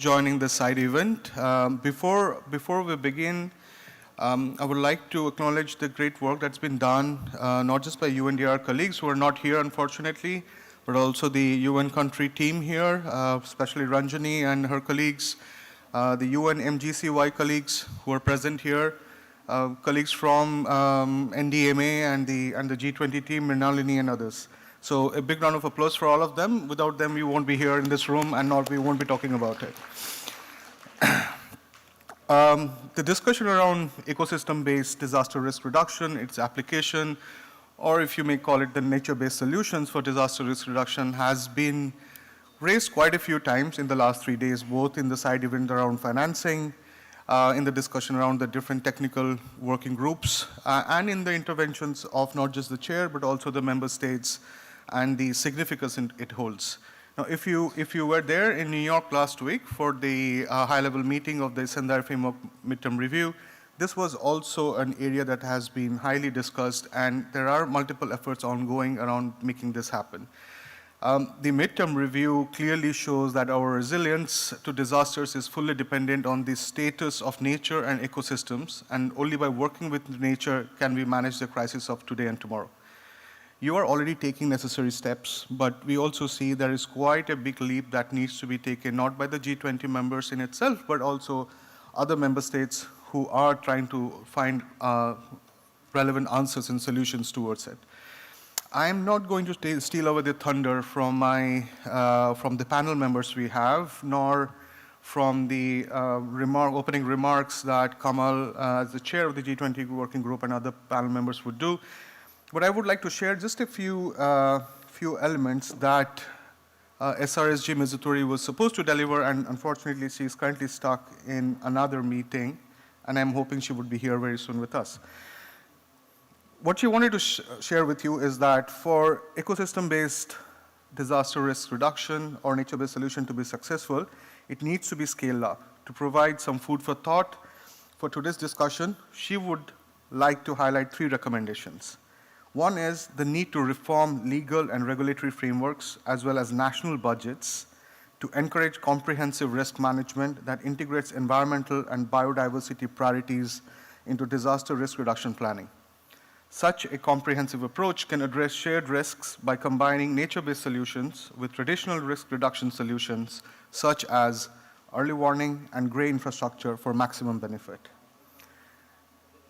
joining this side event. Before we begin, I would like to acknowledge the great work that's been done, not just by UNDR colleagues who are not here, unfortunately, but also the UN country team here, especially Ranjani and her colleagues, the UN MGCY colleagues who are present here, colleagues from NDMA and the G20 team, Mrinalini and others. So a big round of applause for all of them. Without them, we won't be here in this room and we won't be talking about it. The discussion around ecosystem-based disaster risk reduction, its application, or if you may call it the nature-based solutions for disaster risk reduction, has been raised quite a few times in the last 3 days, both in the side event around financing, in the discussion around the different technical working groups, and in the interventions of not just the chair, but also the member states and the significance it holds. Now, if you were there in New York last week for the high-level meeting of the Sendai Framework Midterm Review, this was also an area that has been highly discussed, and there are multiple efforts ongoing around making this happen. The midterm review clearly shows that our resilience to disasters is fully dependent on the status of nature and ecosystems, and only by working with nature can we manage the crisis of today and tomorrow. You are already taking necessary steps, but we also see there is quite a big leap that needs to be taken, not by the G20 members in itself, but also other member states who are trying to find relevant answers and solutions towards it. I am not going to steal over the thunder from the panel members we have, nor from the opening remarks that Kamal, as the chair of the G20 working group, and other panel members would do. But I would like to share just a few elements that SRSG Mizutori was supposed to deliver, and unfortunately she is currently stuck in another meeting, and I'm hoping she would be here very soon with us. What she wanted to share with you is that for ecosystem-based disaster risk reduction or nature-based solution to be successful, it needs to be scaled up. To provide some food for thought for today's discussion, she would like to highlight 3 recommendations. One is the need to reform legal and regulatory frameworks as well as national budgets to encourage comprehensive risk management that integrates environmental and biodiversity priorities into disaster risk reduction planning. Such a comprehensive approach can address shared risks by combining nature-based solutions with traditional risk reduction solutions such as early warning and gray infrastructure for maximum benefit.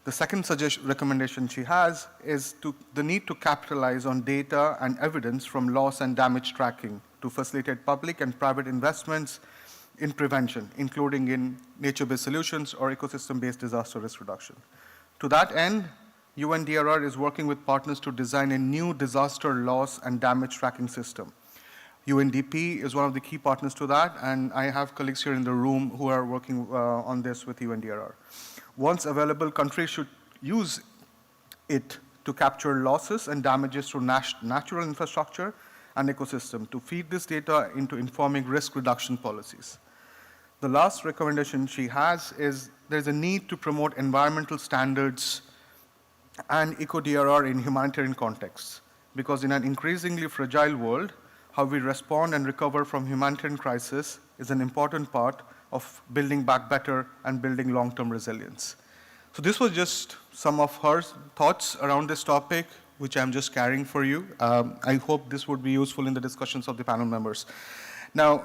The second recommendation she has is the need to capitalize on data and evidence from loss and damage tracking to facilitate public and private investments in prevention, including in nature-based solutions or ecosystem-based disaster risk reduction. To that end, UNDRR is working with partners to design a new disaster loss and damage tracking system. UNDP is one of the key partners to that, and I have colleagues here in the room who are working on this with UNDRR. Once available, countries should use it to capture losses and damages to natural infrastructure and ecosystem to feed this data into informing risk reduction policies. The last recommendation she has is there's a need to promote environmental standards and eco-DRR in humanitarian contexts, because in an increasingly fragile world, how we respond and recover from humanitarian crisis is an important part of building back better and building long-term resilience. So this was just some of her thoughts around this topic, which I'm just carrying for you. I hope this would be useful in the discussions of the panel members. Now,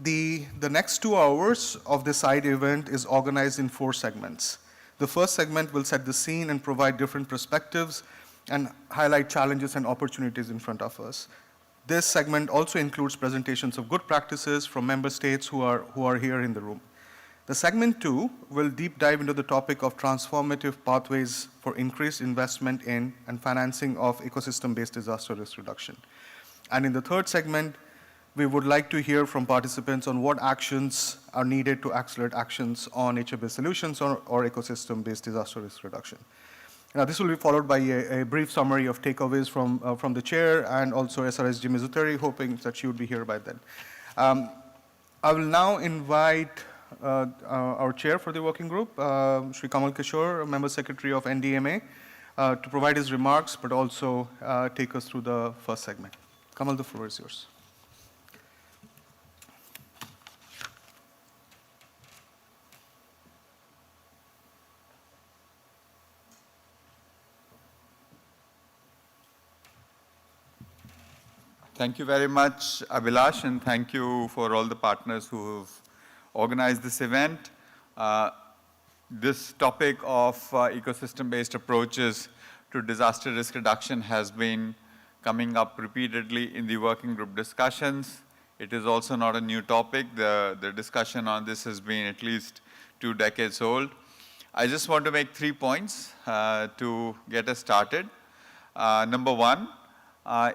the next 2 hours of this side event is organized in 4 segments. The first segment will set the scene and provide different perspectives and highlight challenges and opportunities in front of us. This segment also includes presentations of good practices from member states who are here in the room. The segment 2 will deep dive into the topic of transformative pathways for increased investment in and financing of ecosystem-based disaster risk reduction. And in the third segment, we would like to hear from participants on what actions are needed to accelerate actions on nature-based solutions or ecosystem-based disaster risk reduction. Now, this will be followed by a brief summary of takeaways from the chair and also SRSG Mizutori, hoping that she would be here by then. I will now invite our chair for the working group, Shri Kamal Kishore, Member Secretary of NDMA, to provide his remarks, but also take us through the first segment. Kamal, the floor is yours. Thank you very much, Abhilash, and thank you for all the partners who have organized this event. This topic of ecosystem-based approaches to disaster risk reduction has been coming up repeatedly in the working group discussions. It is also not a new topic. The discussion on this has been at least 2 decades old. I just want to make 3 points to get us started. Number one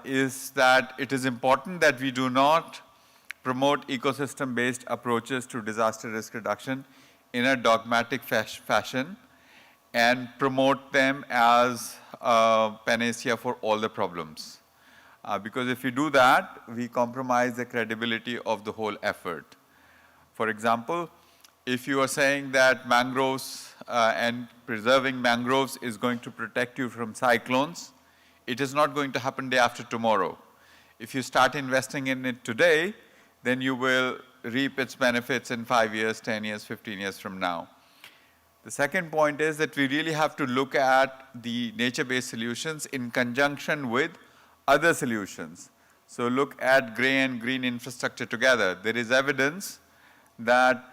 is that it is important that we do not promote ecosystem-based approaches to disaster risk reduction in a dogmatic fashion and promote them as a panacea for all the problems. Because if we do that, we compromise the credibility of the whole effort. For example, if you are saying that mangroves and preserving mangroves is going to protect you from cyclones, it is not going to happen day after tomorrow. If you start investing in it today, then you will reap its benefits in 5 years, 10 years, 15 years from now. The second point is that we really have to look at the nature-based solutions in conjunction with other solutions. So look at gray and green infrastructure together. There is evidence that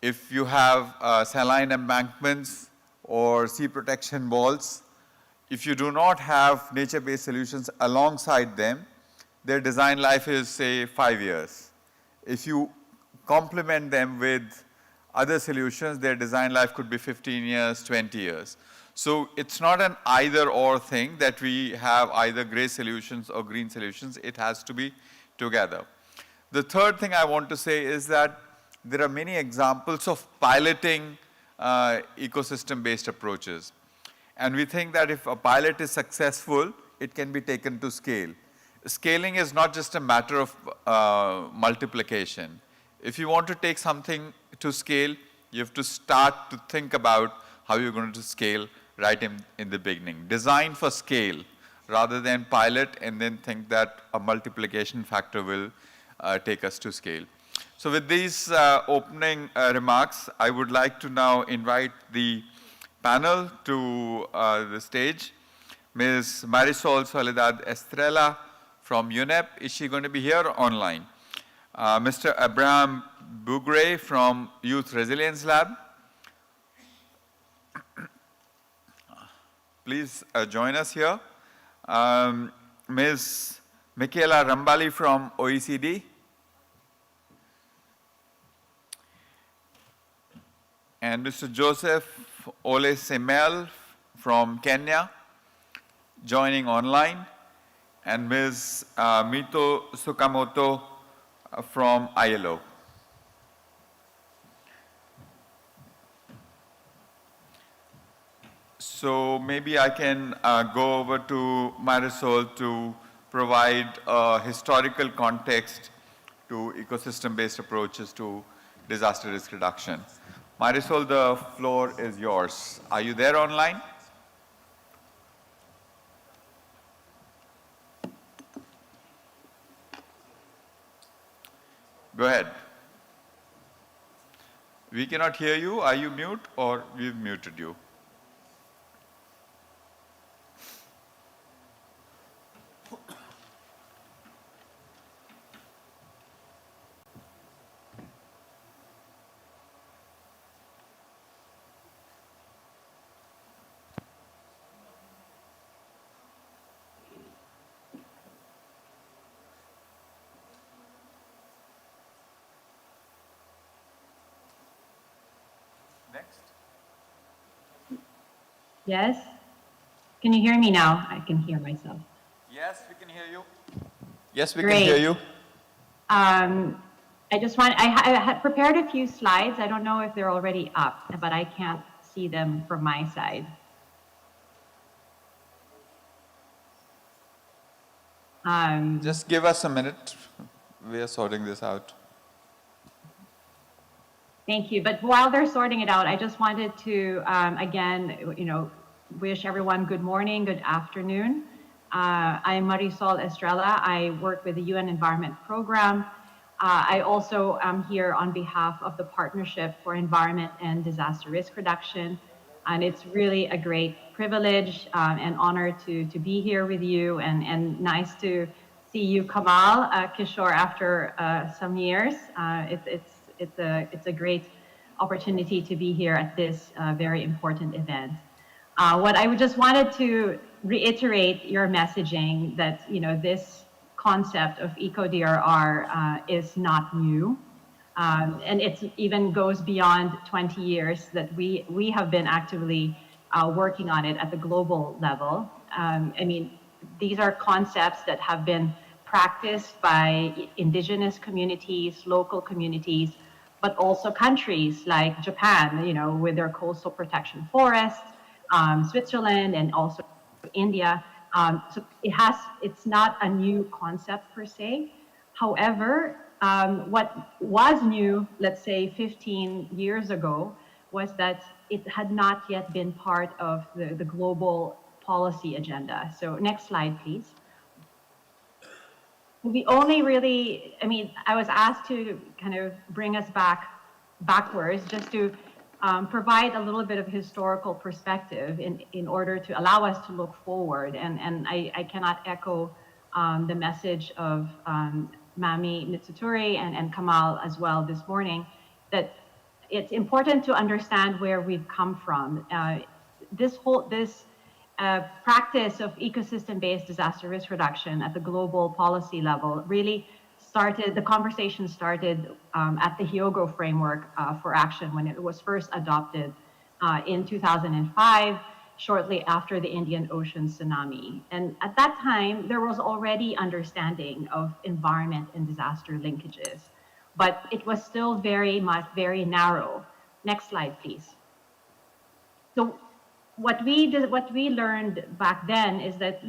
if you have saline embankments or sea protection walls, if you do not have nature-based solutions alongside them, their design life is, say, 5 years. If you complement them with other solutions, their design life could be 15 years, 20 years. So it's not an either-or thing that we have either gray solutions or green solutions. It has to be together. The third thing I want to say is that there are many examples of piloting ecosystem-based approaches. And we think that if a pilot is successful, it can be taken to scale. Scaling is not just a matter of multiplication. If you want to take something to scale, you have to start to think about how you're going to scale right in the beginning. Design for scale rather than pilot and then think that a multiplication factor will take us to scale. So with these opening remarks, I would like to now invite the panel to the stage. Ms. Marisol Soledad Estrella from UNEP. Is she going to be here or online? Mr. Abraham Bougre from Youth Resilience Lab. Please join us here. Ms. Michaela Rambali from OECD. And Mr. Joseph Ole Semel from Kenya, joining online, and Ms. Mito Sukamoto from ILO. So maybe I can go over to Marisol to provide a historical context to ecosystem-based approaches to disaster risk reduction. Marisol, the floor is yours. Are you there online? Go ahead. We cannot hear you. Are you mute or we've muted you? Next. Yes? Can you hear me now? I can hear myself. Yes, we can hear you. Yes, we can hear you. I had prepared a few slides. I don't know if they're already up, but I can't see them from my side. Just give us a minute. We are sorting this out. Thank you. But while they're sorting it out, I just wanted to, again, wish everyone good morning, good afternoon. I'm Marisol Estrella. I work with the UN Environment Program. I also am here on behalf of the Partnership for Environment and Disaster Risk Reduction. And it's really a great privilege and honor to be here with you, and nice to see you, Kamal, Kishore, after some years. It's a great opportunity to be here at this very important event. What I just wanted to reiterate your messaging that this concept of eco-DRR is not new. And it even goes beyond 20 years that we have been actively working on it at the global level. I mean, these are concepts that have been practiced by indigenous communities, local communities, but also countries like Japan, with their coastal protection forests, Switzerland, and also India. So it's not a new concept per se. However, what was new, let's say 15 years ago, was that it had not yet been part of the global policy agenda. So next slide, please. We only really, I mean, I was asked to kind of bring us backwards just to provide a little bit of historical perspective in order to allow us to look forward. And I cannot echo the message of Mami Mitsutori and Kamal as well this morning, that it's important to understand where we've come from. This practice of ecosystem-based disaster risk reduction at the global policy level really started, the conversation started at the Hyogo framework for action when it was first adopted in 2005, shortly after the Indian Ocean tsunami. And at that time, there was already understanding of environment and disaster linkages, but it was still very narrow. Next slide, please. So what we learned back then is that,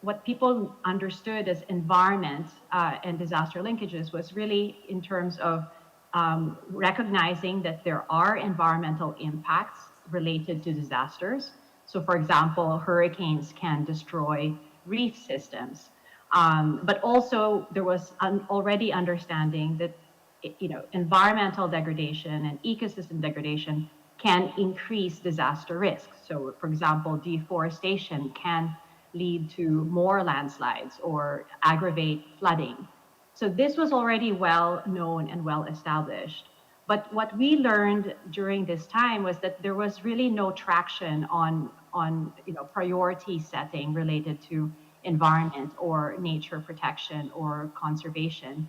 what people understood as environment and disaster linkages was really in terms of recognizing that there are environmental impacts related to disasters. So for example, hurricanes can destroy reef systems. But also there was already understanding that environmental degradation and ecosystem degradation can increase disaster risk. So for example, deforestation can lead to more landslides or aggravate flooding. So this was already well known and well established. But what we learned during this time was that there was really no traction on priority setting related to environment or nature protection or conservation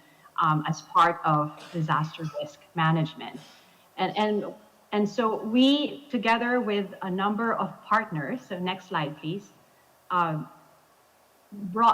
as part of disaster risk management. And so we, together with a number of partners, so next slide, please,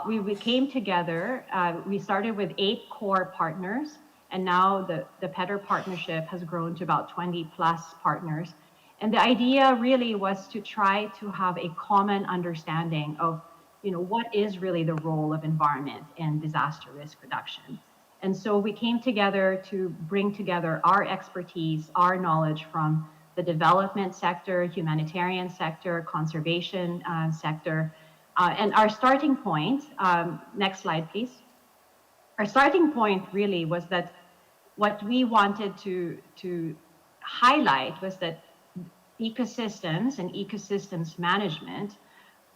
we came together. We started with 8 core partners, and now the PEDR partnership has grown to about 20 plus partners. And the idea really was to try to have a common understanding of, what is really the role of environment in disaster risk reduction. And so we came together to bring together our expertise, our knowledge from the development sector, humanitarian sector, conservation sector. And our starting point, next slide, please. Our starting point really was that what we wanted to highlight was that ecosystems and ecosystems management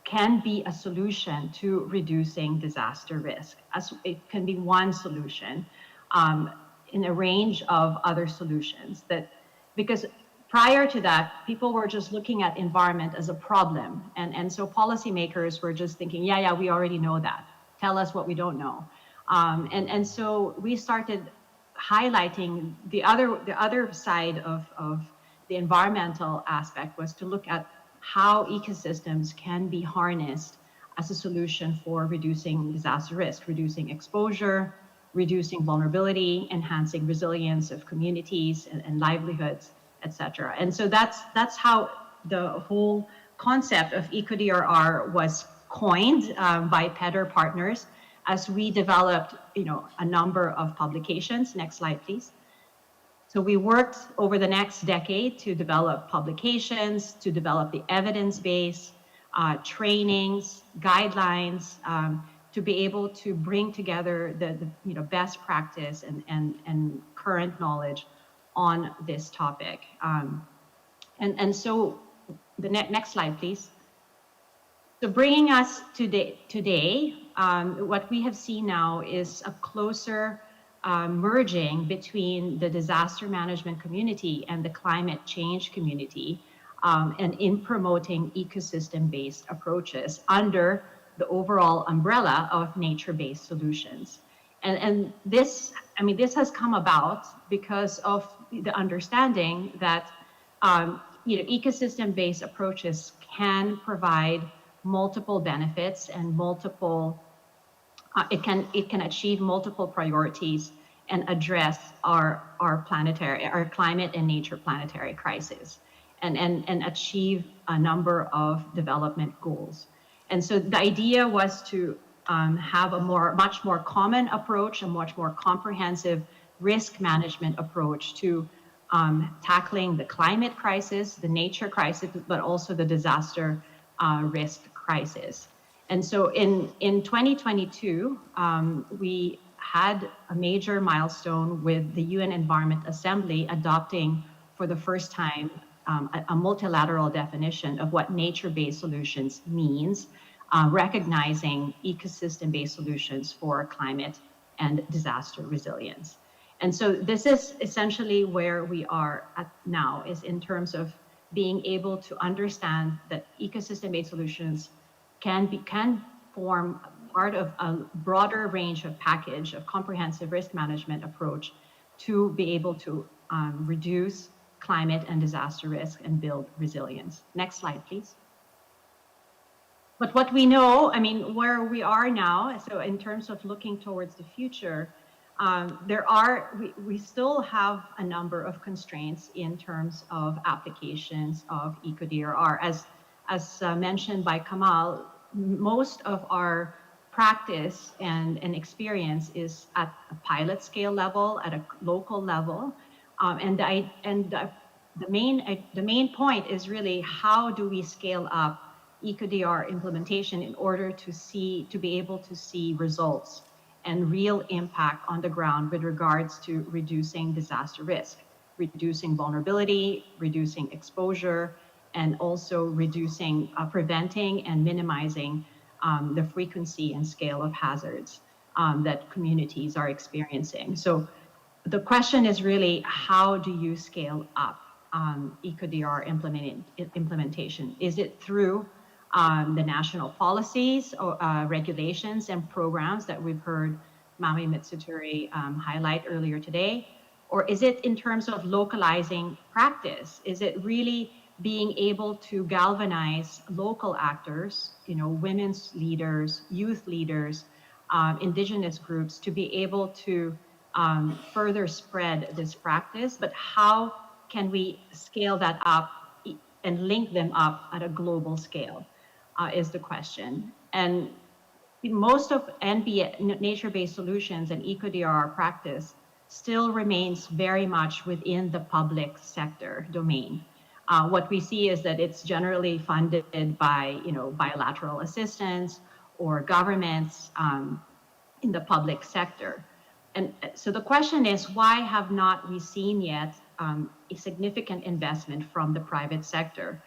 can be a solution to reducing disaster risk. It can be one solution in a range of other solutions. Because prior to that, people were just looking at environment as a problem. And so policymakers were just thinking, yeah, we already know that. Tell us what we don't know. And so we started highlighting the other side of the environmental aspect was to look at how ecosystems can be harnessed as a solution for reducing disaster risk, reducing exposure, reducing vulnerability, enhancing resilience of communities and livelihoods, et cetera. And so that's how the whole concept of eco-DRR was coined by PEDR partners as we developed, a number of publications. Next slide, please. So we worked over the next decade to develop publications, to develop the evidence base, trainings, guidelines, to be able to bring together the best practice and current knowledge on this topic. And so the next slide, please. So bringing us today, what we have seen now is a closer merging between the disaster management community and the climate change community, and in promoting ecosystem-based approaches under the overall umbrella of nature-based solutions. And this, I mean, this has come about because of the understanding that ecosystem-based approaches can provide multiple benefits and multiple it can achieve multiple priorities and address our climate and nature planetary crisis, and achieve a number of development goals. And so the idea was to have a much more common approach, a much more comprehensive risk management approach to tackling the climate crisis, the nature crisis, but also the disaster risk crisis. And so in 2022, we had a major milestone with the UN Environment Assembly adopting for the first time a multilateral definition of what nature-based solutions means, recognizing ecosystem-based solutions for climate and disaster resilience. And so this is essentially where we are at now, is in terms of being able to understand that ecosystem-based solutions can form part of a broader range of package of comprehensive risk management approach to be able to reduce climate and disaster risk and build resilience. Next slide, please. But what we know, I mean, where we are now, so in terms of looking towards the future, we still have a number of constraints in terms of applications of eco-DRR. As mentioned by Kamal, most of our practice and experience is at a pilot scale level, at a local level, and the main point is really how do we scale up eco-DRR implementation in order to be able to see results and real impact on the ground with regards to reducing disaster risk, reducing vulnerability, reducing exposure, and also reducing, preventing and minimizing the frequency and scale of hazards that communities are experiencing. So the question is really, how do you scale up eco-DRR implementation? Is it through the national policies, or, regulations and programs that we've heard Mami Mitsuturi highlight earlier today? Or is it in terms of localizing practice? Is it really being able to galvanize local actors, women's leaders, youth leaders, indigenous groups, to be able to further spread this practice? But how can we scale that up and link them up at a global scale is the question. And most of nature-based solutions and eco-DRR practice still remains very much within the public sector domain. What we see is that it's generally funded by, bilateral assistance or governments in the public sector. And so the question is, why have not we seen yet a significant investment from the private sector?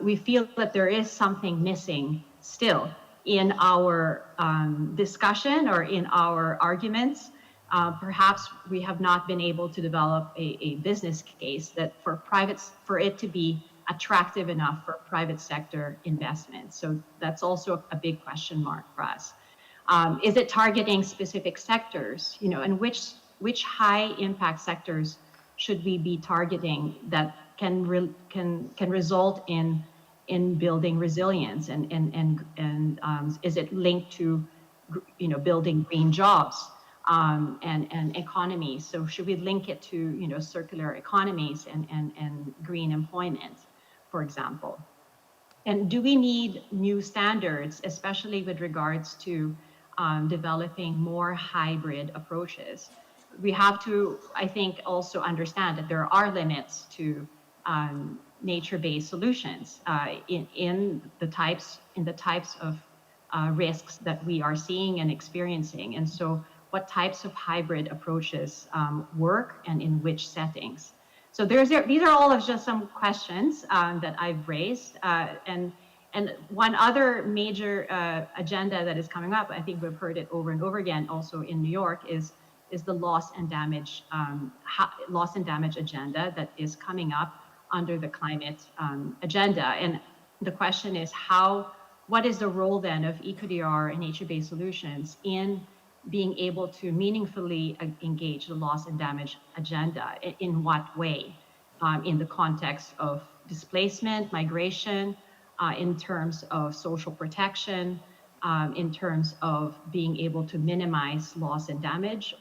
We feel that there is something missing still in our discussion or in our arguments. Perhaps we have not been able to develop a business case that for it to be attractive enough for private sector investment. So that's also a big question mark for us. Is it targeting specific sectors, and which high impact sectors should we be targeting that can result in building resilience, and is it linked to building green jobs and economies? So should we link it to circular economies and green employment, for example? And do we need new standards, especially with regards to developing more hybrid approaches? We have to, I think, also understand that there are limits to nature-based solutions in the types of risks that we are seeing and experiencing. And so what types of hybrid approaches work and in which settings? So these are all of just some questions that I've raised, and And one other major agenda that is coming up, I think we've heard it over and over again, also in New York, is the loss and damage agenda that is coming up under the climate agenda. And the question is what is the role then of EcoDR and nature-based solutions in being able to meaningfully engage the loss and damage agenda? In what way? In the context of displacement, migration, in terms of social protection, in terms of being able to minimize loss and damage,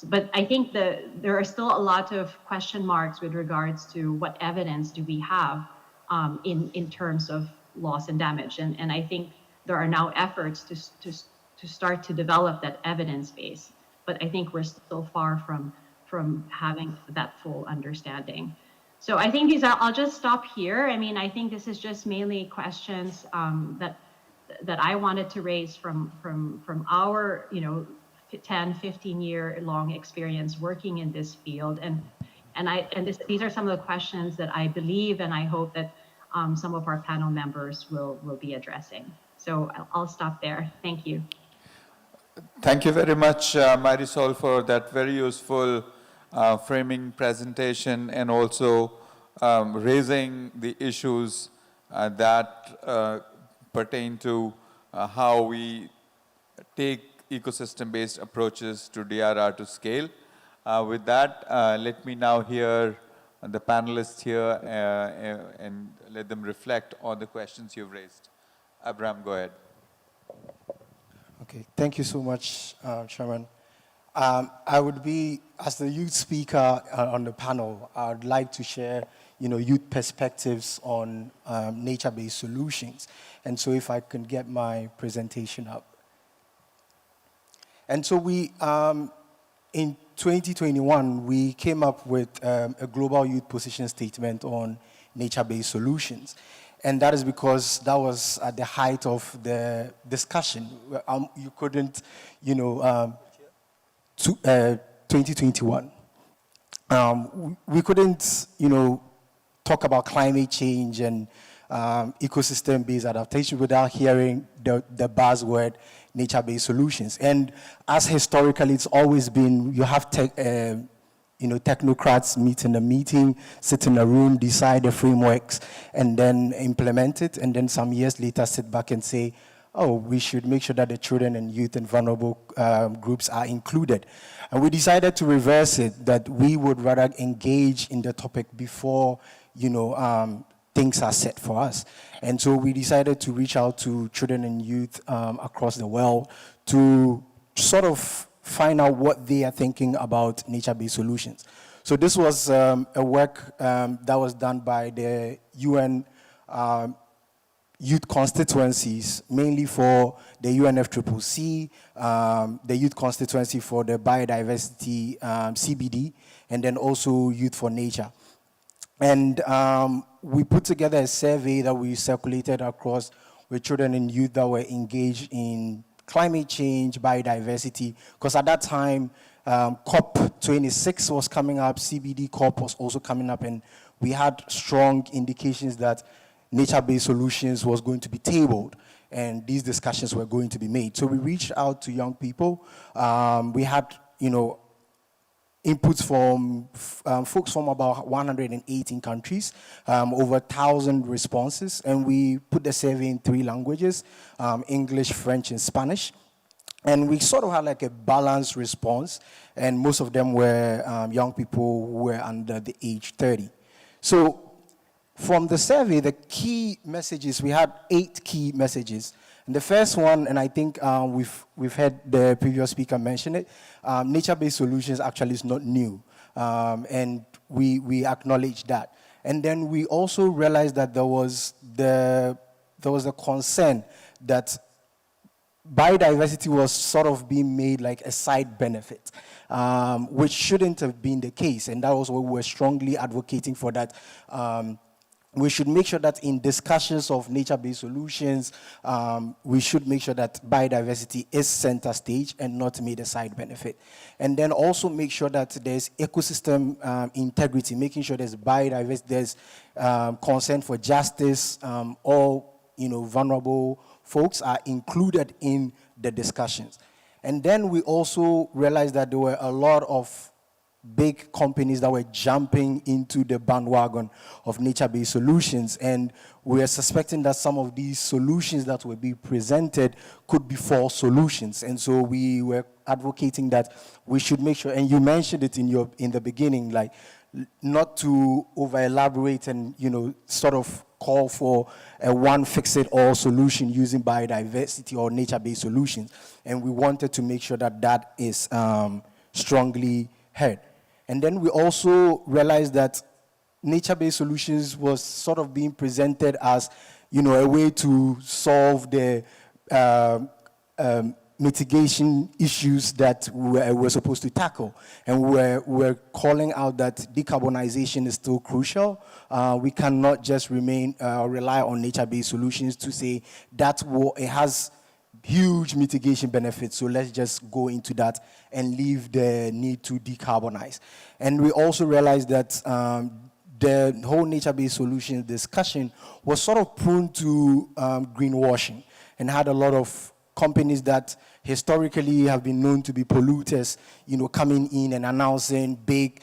but I think there are still a lot of question marks with regards to what evidence do we have in terms of loss and damage. And I think there are now efforts to start to develop that evidence base, but I think we're still far from having that full understanding. So I think I'll just stop here. I mean, I think this is just mainly questions that I wanted to raise from our, 10, 15-year-long experience working in this field. And these are some of the questions that I believe and I hope that some of our panel members will be addressing. So I'll stop there. Thank you. Thank you very much, Marisol, for that very useful framing presentation and also raising the issues that pertain to how we take ecosystem-based approaches to DRR to scale. With that, let me now hear the panelists here and let them reflect on the questions you've raised. Abraham, go ahead. Okay, thank you so much, Chairman. I would be, as the youth speaker on the panel, I would like to share, youth perspectives on nature-based solutions. And so if I can get my presentation up. And so in 2021, we came up with a global youth position statement on nature-based solutions. And that is because that was at the height of the discussion. You couldn't, 2021. We couldn't, talk about climate change and ecosystem-based adaptation without hearing the buzzword nature-based solutions. And as historically, it's always been, you have technocrats meet in a meeting, sit in a room, decide the frameworks, and then implement it, and then some years later sit back and say, oh, we should make sure that the children and youth and vulnerable groups are included. And we decided to reverse it, that we would rather engage in the topic before, things are set for us. And so we decided to reach out to children and youth across the world to sort of find out what they are thinking about nature-based solutions. So this was a work that was done by the UN youth constituencies, mainly for the UNFCCC, the youth constituency for the biodiversity CBD, and then also Youth for Nature. And we put together a survey that we circulated across with children and youth that were engaged in climate change, biodiversity, because at that time, COP26 was coming up, CBD COP was also coming up, and we had strong indications that nature-based solutions was going to be tabled, and these discussions were going to be made. So we reached out to young people. We had, inputs from folks from about 118 countries, over 1,000 responses, and we put the survey in 3 languages, English, French, and Spanish. And we sort of had like a balanced response, and most of them were young people who were under the age 30. So from the survey, the key messages, we had 8 key messages. And the first one, and I think we've heard the previous speaker mention it, nature-based solutions actually is not new. And we acknowledge that. And then we also realized that there was a concern that biodiversity was sort of being made like a side benefit, which shouldn't have been the case. And that was what we were strongly advocating for, that we should make sure that in discussions of nature-based solutions, we should make sure that biodiversity is center stage and not made a side benefit. And then also make sure that there's ecosystem integrity, making sure there's biodiversity, there's concern for justice, all vulnerable folks are included in the discussions. And then we also realized that there were a lot of big companies that were jumping into the bandwagon of nature-based solutions, and we were suspecting that some of these solutions that were being presented could be false solutions. And so we were advocating that we should make sure, and you mentioned it in the beginning, like not to over-elaborate and sort of call for a one-fix-it-all solution using biodiversity or nature-based solutions. And we wanted to make sure that that is strongly heard. And then we also realized that nature-based solutions was sort of being presented as, a way to solve the mitigation issues that we're supposed to tackle. And we're calling out that decarbonization is still crucial. We cannot just rely on nature-based solutions to say that it has huge mitigation benefits, so let's just go into that and leave the need to decarbonize. And we also realized that the whole nature-based solutions discussion was sort of prone to greenwashing, and had a lot of companies that historically have been known to be polluters, coming in and announcing big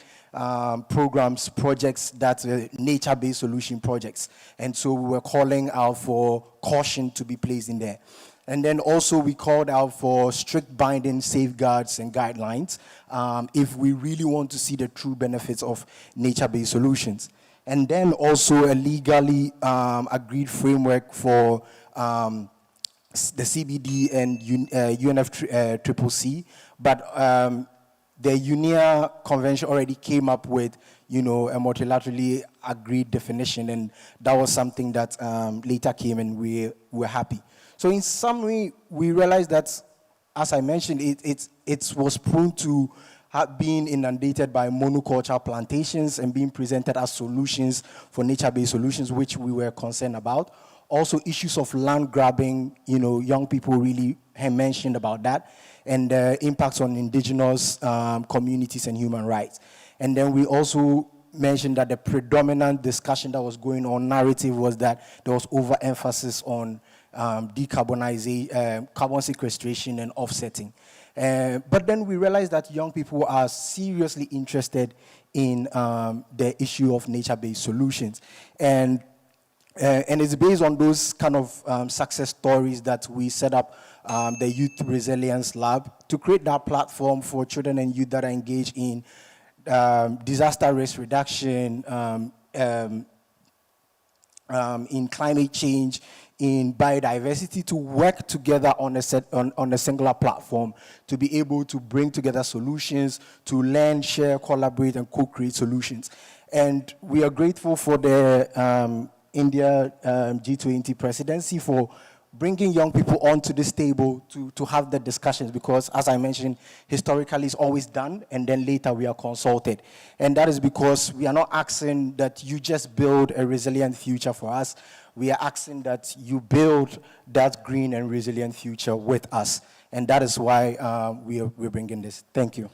programs, projects that are nature-based solution projects. And so we were calling out for caution to be placed in there. And then also we called out for strict binding safeguards and guidelines if we really want to see the true benefits of nature-based solutions. And then also a legally agreed framework for the CBD and UNFCCC, but the UNEA Convention already came up with, a multilaterally agreed definition, and that was something that later came, and we were happy. So in summary, we realized that, as I mentioned, it was prone to being inundated by monoculture plantations and being presented as solutions for nature-based solutions, which we were concerned about. Also, issues of land grabbing, young people really have mentioned about that, and the impacts on indigenous communities and human rights. And then we also mentioned that the predominant discussion that was going on, narrative, was that there was overemphasis on decarbonization, carbon sequestration and offsetting. But then we realized that young people are seriously interested in the issue of nature-based solutions. And it's based on those kind of success stories that we set up the Youth Resilience Lab to create that platform for children and youth that are engaged in disaster risk reduction, in climate change, in biodiversity, to work together on a singular platform to be able to bring together solutions, to learn, share, collaborate, and co-create solutions. And we are grateful for the India G20 presidency for bringing young people onto this table to have the discussions, because, as I mentioned, historically it's always done, and then later we are consulted. And that is because we are not asking that you just build a resilient future for us. We are asking that you build that green and resilient future with us. And that is why we're bringing this. Thank you.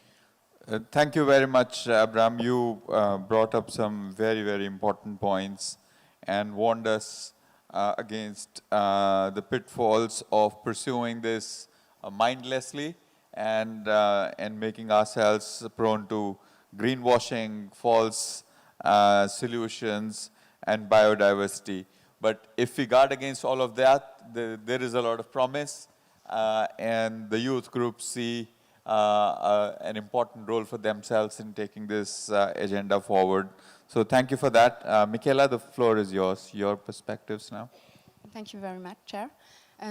Thank you very much, Abraham. You brought up some very, very important points and warned us against the pitfalls of pursuing this mindlessly and making ourselves prone to greenwashing, false solutions, and biodiversity. But if we guard against all of that, there is a lot of promise, and the youth groups see an important role for themselves in taking this agenda forward. So thank you for that. Michaela, the floor is yours. Your perspectives now. Thank you very much, Chair.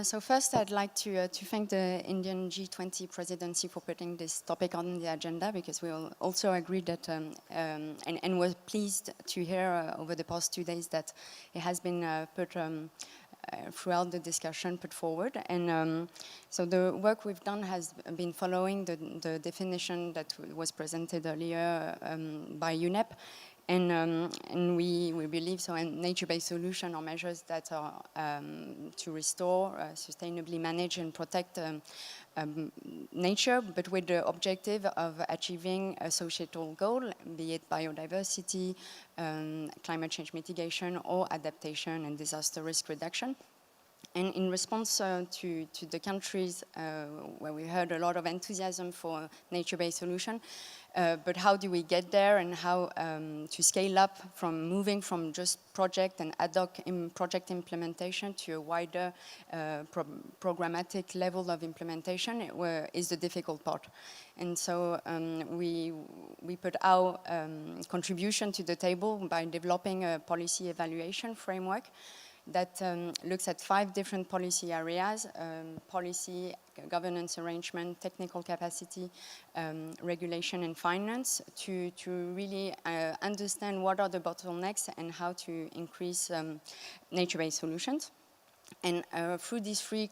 So first, I'd like to thank the Indian G20 presidency for putting this topic on the agenda, because we all also agreed that, and were pleased to hear over the past 2 days that it has been put throughout the discussion put forward. And so the work we've done has been following the definition that was presented earlier by UNEP. And we believe so in nature-based solutions are measures that are to restore, sustainably manage and protect nature, but with the objective of achieving a societal goal, be it biodiversity, climate change mitigation, or adaptation and disaster risk reduction. And in response to the countries where we heard a lot of enthusiasm for nature-based solution, but how do we get there, and how to scale up from moving from just project and ad hoc project implementation to a wider programmatic level of implementation is the difficult part. And so we put our contribution to the table by developing a policy evaluation framework that looks at 5 different policy areas: policy, governance arrangement, technical capacity, regulation, and finance, to really understand what are the bottlenecks and how to increase nature-based solutions. And through these 3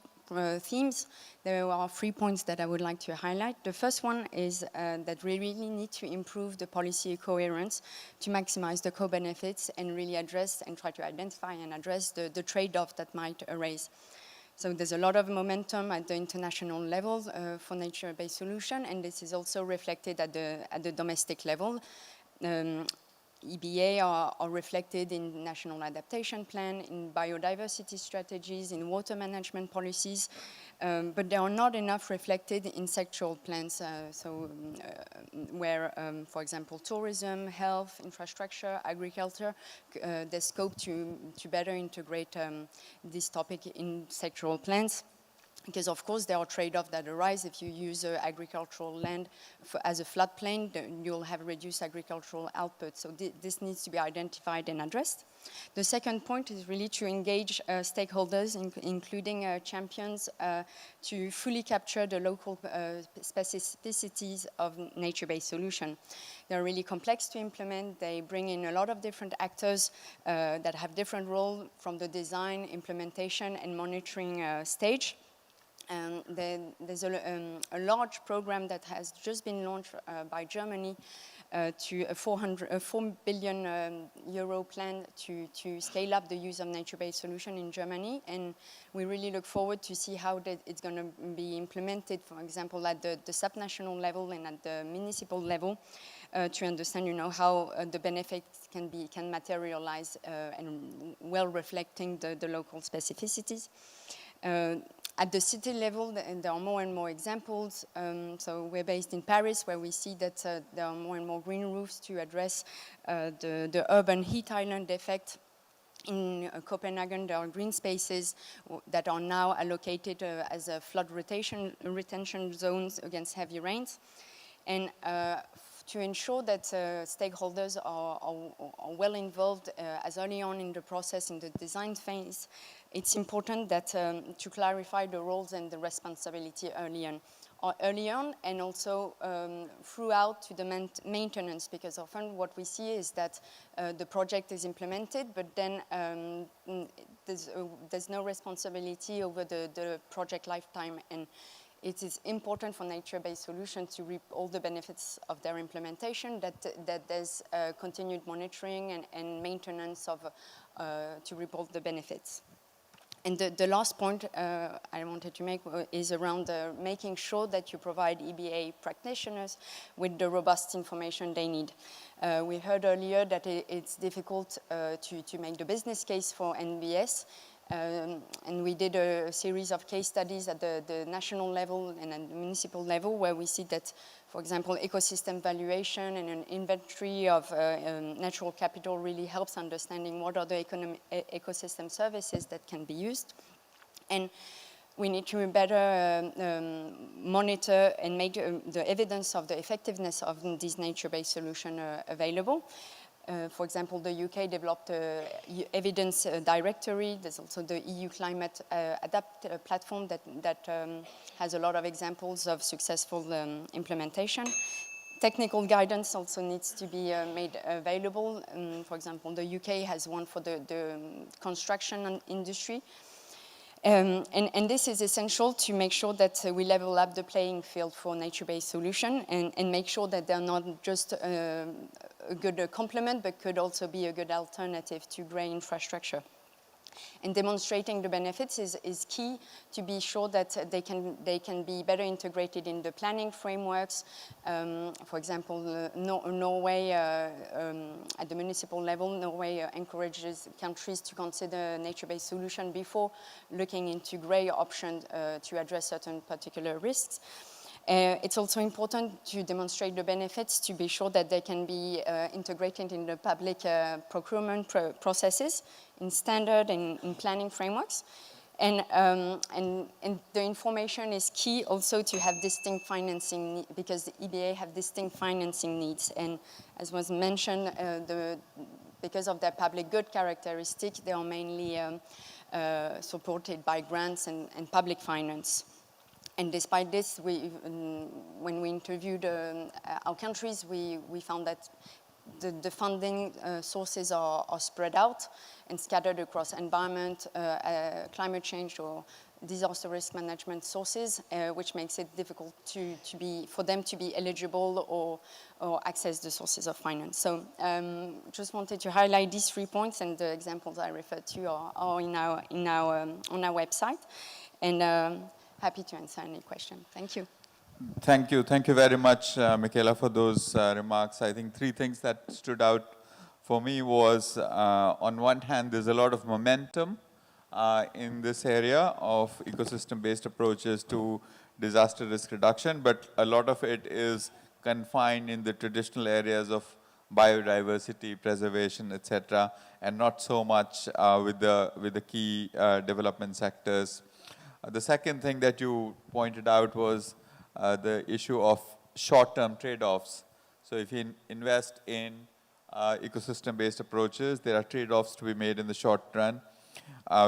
themes, there are 3 points that I would like to highlight. The first one is that we really need to improve the policy coherence to maximize the co-benefits and really address and try to identify and address the trade-off that might arise. So there's a lot of momentum at the international level for nature-based solution, and this is also reflected at the domestic level. EBA are reflected in national adaptation plan, in biodiversity strategies, in water management policies, but they are not enough reflected in sectoral plans. Where, for example, tourism, health, infrastructure, agriculture, there's scope to better integrate this topic in sectoral plans. Because, of course, there are trade-offs that arise. If you use agricultural land as a floodplain, you'll have reduced agricultural output. So this needs to be identified and addressed. The second point is really to engage stakeholders, including champions, to fully capture the local specificities of nature-based solution. They're really complex to implement. They bring in a lot of different actors that have different roles from the design, implementation, and monitoring stage. And then there's a large program that has just been launched by Germany to a 4 billion euro plan to scale up the use of nature-based solution in Germany. And we really look forward to see how it's going to be implemented, for example, at the subnational level and at the municipal level, to understand, how the benefits can materialize and well reflecting the local specificities. At the city level, there are more and more examples. So we're based in Paris, where we see that there are more and more green roofs to address the urban heat island effect. In Copenhagen, there are green spaces that are now allocated as a flood retention zones against heavy rains. And to ensure that stakeholders are well involved as early on in the process, in the design phase, it's important that to clarify the roles and the responsibility early on, and also throughout to the maintenance, because often what we see is that the project is implemented, but then there's no responsibility over the project lifetime, and it is important for nature-based solutions to reap all the benefits of their implementation, that there's continued monitoring and maintenance to reap all the benefits. And the last point I wanted to make is around making sure that you provide EBA practitioners with the robust information they need. We heard earlier that it's difficult to make the business case for NBS. And we did a series of case studies at the national level and at the municipal level, where we see that, for example, ecosystem valuation and an inventory of natural capital really helps understanding what are the ecosystem services that can be used. And we need to better monitor and make the evidence of the effectiveness of these nature-based solutions available. For example, the UK developed an evidence directory. There's also the EU Climate Adapt platform that has a lot of examples of successful implementation. Technical guidance also needs to be made available. For example, the UK has one for the construction industry. And this is essential to make sure that we level up the playing field for nature-based solution and make sure that they're not just a good complement, but could also be a good alternative to grey infrastructure. And demonstrating the benefits is key to be sure that they can be better integrated in the planning frameworks. For example, Norway, at the municipal level, Norway encourages countries to consider nature-based solution before looking into grey options to address certain particular risks. It's also important to demonstrate the benefits to be sure that they can be integrated in the public procurement processes, in standard and in planning frameworks. And the information is key also to have distinct financing, because the EBA have distinct financing needs. And as was mentioned, because of their public good characteristic, they are mainly supported by grants and public finance. And despite this, when we interviewed our countries, we found that the funding sources are spread out and scattered across environment, climate change, or disaster risk management sources, which makes it difficult for them to be eligible or access the sources of finance. So just wanted to highlight these 3 points, and the examples I referred to are on our website. And happy to answer any question. Thank you. Thank you. Thank you very much, Michaela, for those remarks. I think 3 things that stood out for me was, on one hand, there's a lot of momentum in this area of ecosystem-based approaches to disaster risk reduction, but a lot of it is confined in the traditional areas of biodiversity, preservation, etc., and not so much with the key development sectors. The second thing that you pointed out was the issue of short-term trade-offs. So if you invest in ecosystem-based approaches, there are trade-offs to be made in the short run.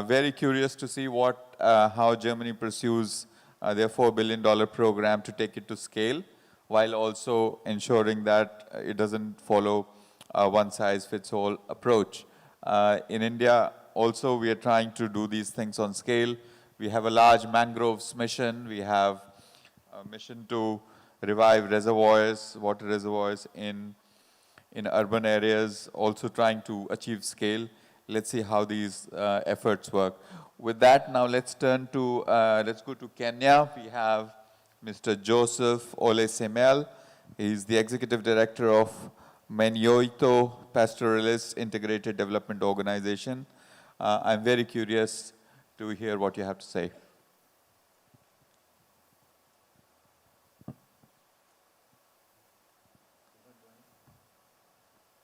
Very curious to see how Germany pursues their $4 billion program to take it to scale, while also ensuring that it doesn't follow a one-size-fits-all approach. In India, also, we are trying to do these things on scale. We have a large mangroves mission. We have a mission to revive reservoirs, water reservoirs in urban areas, also trying to achieve scale. Let's see how these efforts work. With that, now let's go to Kenya. We have Mr. Joseph Ole Semel. He's the Executive Director of Menyoito Pastoralist Integrated Development Organization. I'm very curious to hear what you have to say.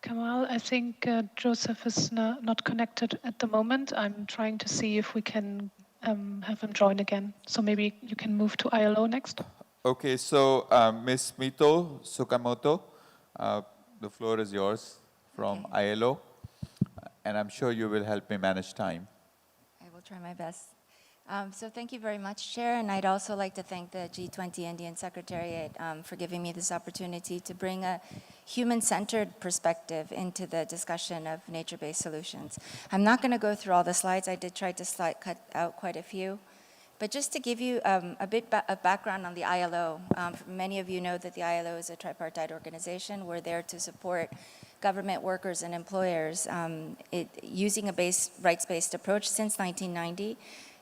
Kamal, I think Joseph is not connected at the moment. I'm trying to see if we can have him join again. So maybe you can move to ILO next. Okay, so Ms. Mito Sukamoto, the floor is yours from ILO, and I'm sure you will help me manage time. I will try my best. So thank you very much, Chair, and I'd also like to thank the G20 Indian Secretariat for giving me this opportunity to bring a human-centered perspective into the discussion of nature-based solutions. I'm not going to go through all the slides. I did try to cut out quite a few. But just to give you a bit of background on the ILO, many of you know that the ILO is a tripartite organization. We're there to support government workers and employers using a rights-based approach since 1990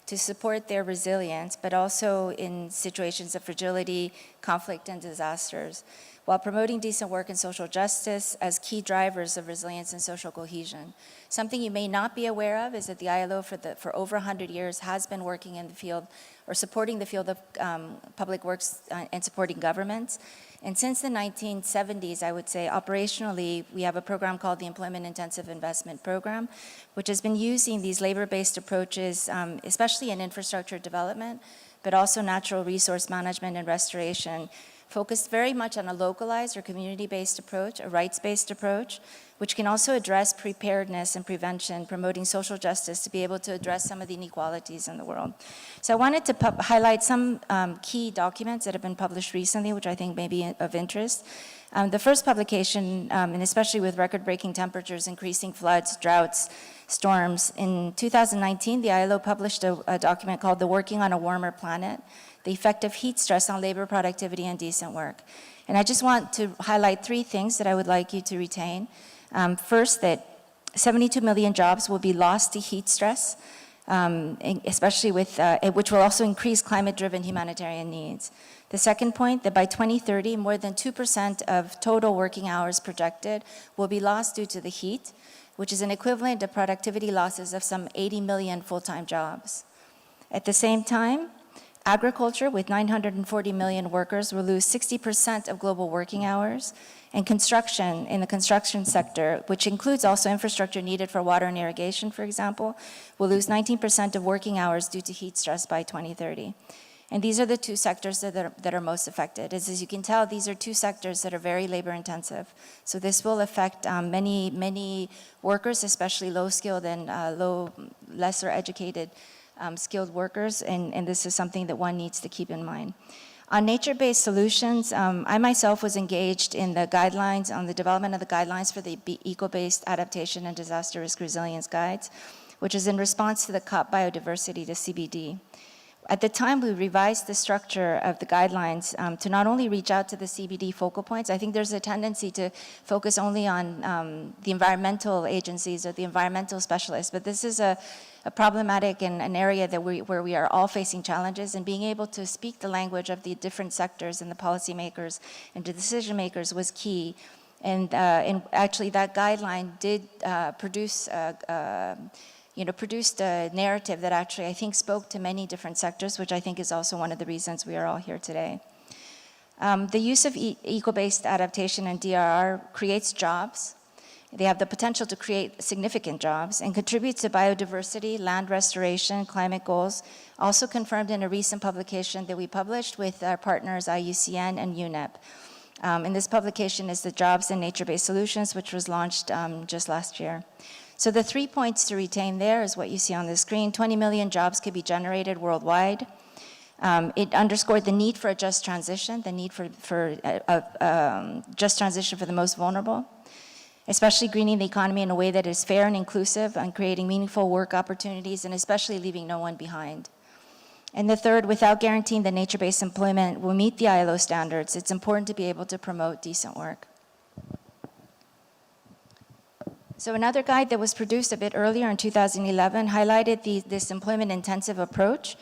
to support their resilience, but also in situations of fragility, conflict, and disasters, while promoting decent work and social justice as key drivers of resilience and social cohesion. Something you may not be aware of is that the ILO for over 100 years has been working in the field or supporting the field of public works and supporting governments. And since the 1970s, I would say operationally, we have a program called the Employment Intensive Investment Program, which has been using these labor-based approaches, especially in infrastructure development, but also natural resource management and restoration, focused very much on a localized or community-based approach, a rights-based approach, which can also address preparedness and prevention, promoting social justice to be able to address some of the inequalities in the world. So I wanted to highlight some key documents that have been published recently, which I think may be of interest. The first publication, and especially with record-breaking temperatures, increasing floods, droughts, storms, in 2019, the ILO published a document called The Working on a Warmer Planet, the Effect of Heat Stress on Labor Productivity and Decent Work. And I just want to highlight 3 things that I would like you to retain. First, that 72 million jobs will be lost to heat stress, especially with, which will also increase climate-driven humanitarian needs. The second point, that by 2030, more than 2% of total working hours projected will be lost due to the heat, which is an equivalent to productivity losses of some 80 million full-time jobs. At the same time, agriculture, with 940 million workers, will lose 60% of global working hours, and construction, in the construction sector, which includes also infrastructure needed for water and irrigation, for example, will lose 19% of working hours due to heat stress by 2030. And these are the two sectors that are most affected. As you can tell, these are two sectors that are very labor intensive. So this will affect many workers, especially low-skilled and lesser educated skilled workers, and this is something that one needs to keep in mind. On nature-based solutions, I myself was engaged in the guidelines, on the development of the guidelines for the eco-based adaptation and disaster risk resilience guides, which is in response to the COP biodiversity, the CBD. At the time, we revised the structure of the guidelines to not only reach out to the CBD focal points. I think there's a tendency to focus only on the environmental agencies or the environmental specialists, but this is a problematic and an area that where we are all facing challenges, and being able to speak the language of the different sectors and the policymakers and the decision makers was key. And actually, that guideline did produced a narrative that actually I think spoke to many different sectors, which I think is also one of the reasons we are all here today. The use of eco-based adaptation and DRR creates jobs. They have the potential to create significant jobs and contribute to biodiversity, land restoration, climate goals, also confirmed in a recent publication that we published with our partners IUCN and UNEP. And this publication is the Jobs in Nature-Based Solutions, which was launched just last year. So the 3 points to retain there is what you see on the screen. 20 million jobs could be generated worldwide. It underscored the need for a just transition, the need for just transition for the most vulnerable, especially greening the economy in a way that is fair and inclusive and creating meaningful work opportunities, and especially leaving no one behind. And the third, without guaranteeing that nature-based employment will meet the ILO standards, it's important to be able to promote decent work. So another guide that was produced a bit earlier in 2011 highlighted this employment-intensive approach,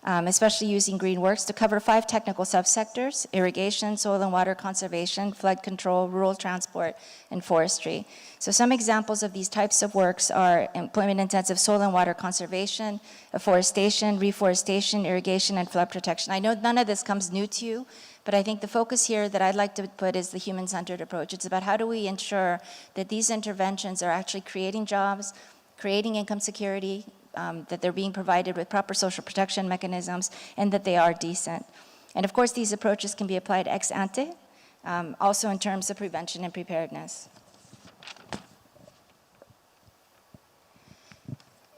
especially using green works, to cover 5 technical subsectors: irrigation, soil and water conservation, flood control, rural transport, and forestry. So some examples of these types of works are employment-intensive soil and water conservation, afforestation, reforestation, irrigation, and flood protection. I know none of this comes new to you, but I think the focus here that I'd like to put is the human-centered approach. It's about how do we ensure that these interventions are actually creating jobs, creating income security, that they're being provided with proper social protection mechanisms, and that they are decent. And of course, these approaches can be applied ex ante, also in terms of prevention and preparedness.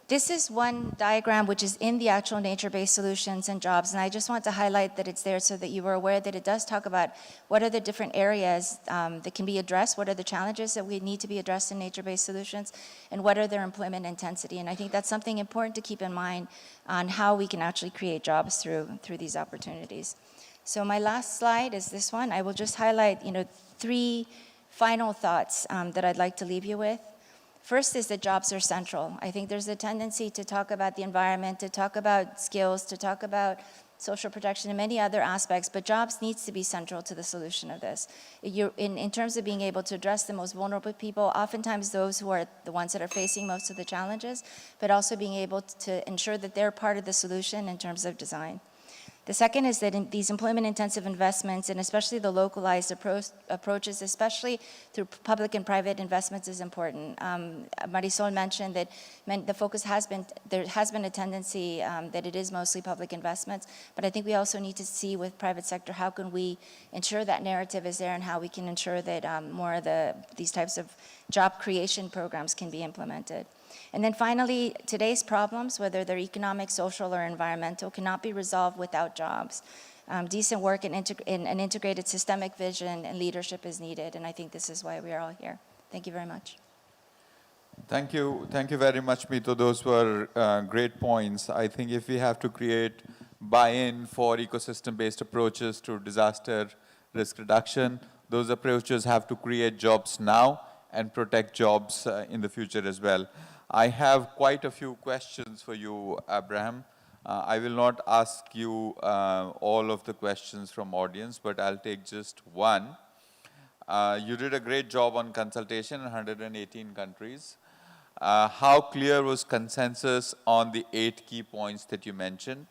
This is one diagram which is in the actual nature-based solutions and jobs, and I just want to highlight that it's there so that you are aware that it does talk about what are the different areas that can be addressed, what are the challenges that we need to be addressed in nature-based solutions, and what are their employment intensity. And I think that's something important to keep in mind on how we can actually create jobs through these opportunities. So my last slide is this one. I will just highlight 3 final thoughts that I'd like to leave you with. First is that jobs are central. I think there's a tendency to talk about the environment, to talk about skills, to talk about social protection and many other aspects, but jobs needs to be central to the solution of this. In terms of being able to address the most vulnerable people, oftentimes those who are the ones that are facing most of the challenges, but also being able to ensure that they're part of the solution in terms of design. The second is that in these employment-intensive investments, and especially the localized approaches, especially through public and private investments, is important. Marisol mentioned that the focus there has been a tendency that it is mostly public investments, but I think we also need to see with private sector, how can we ensure that narrative is there, and how we can ensure that more of these types of job creation programs can be implemented. And then finally, today's problems, whether they're economic, social, or environmental, cannot be resolved without jobs. Decent work and an integrated systemic vision and leadership is needed, and I think this is why we are all here. Thank you very much. Thank you very much, Mito. Those were great points. I think if we have to create buy-in for ecosystem-based approaches to disaster risk reduction, those approaches have to create jobs now and protect jobs in the future as well. I have quite a few questions for you, Abraham. I will not ask you all of the questions from audience, but I'll take just one. You did a great job on consultation in 118 countries. How clear was consensus on the 8 key points that you mentioned?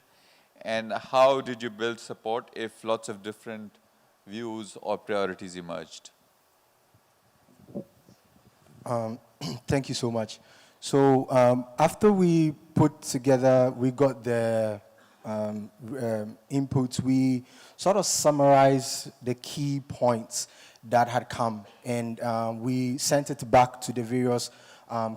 And how did you build support if lots of different views or priorities emerged? Thank you so much. So after we put together, we got the inputs, we sort of summarized the key points that had come, and we sent it back to the various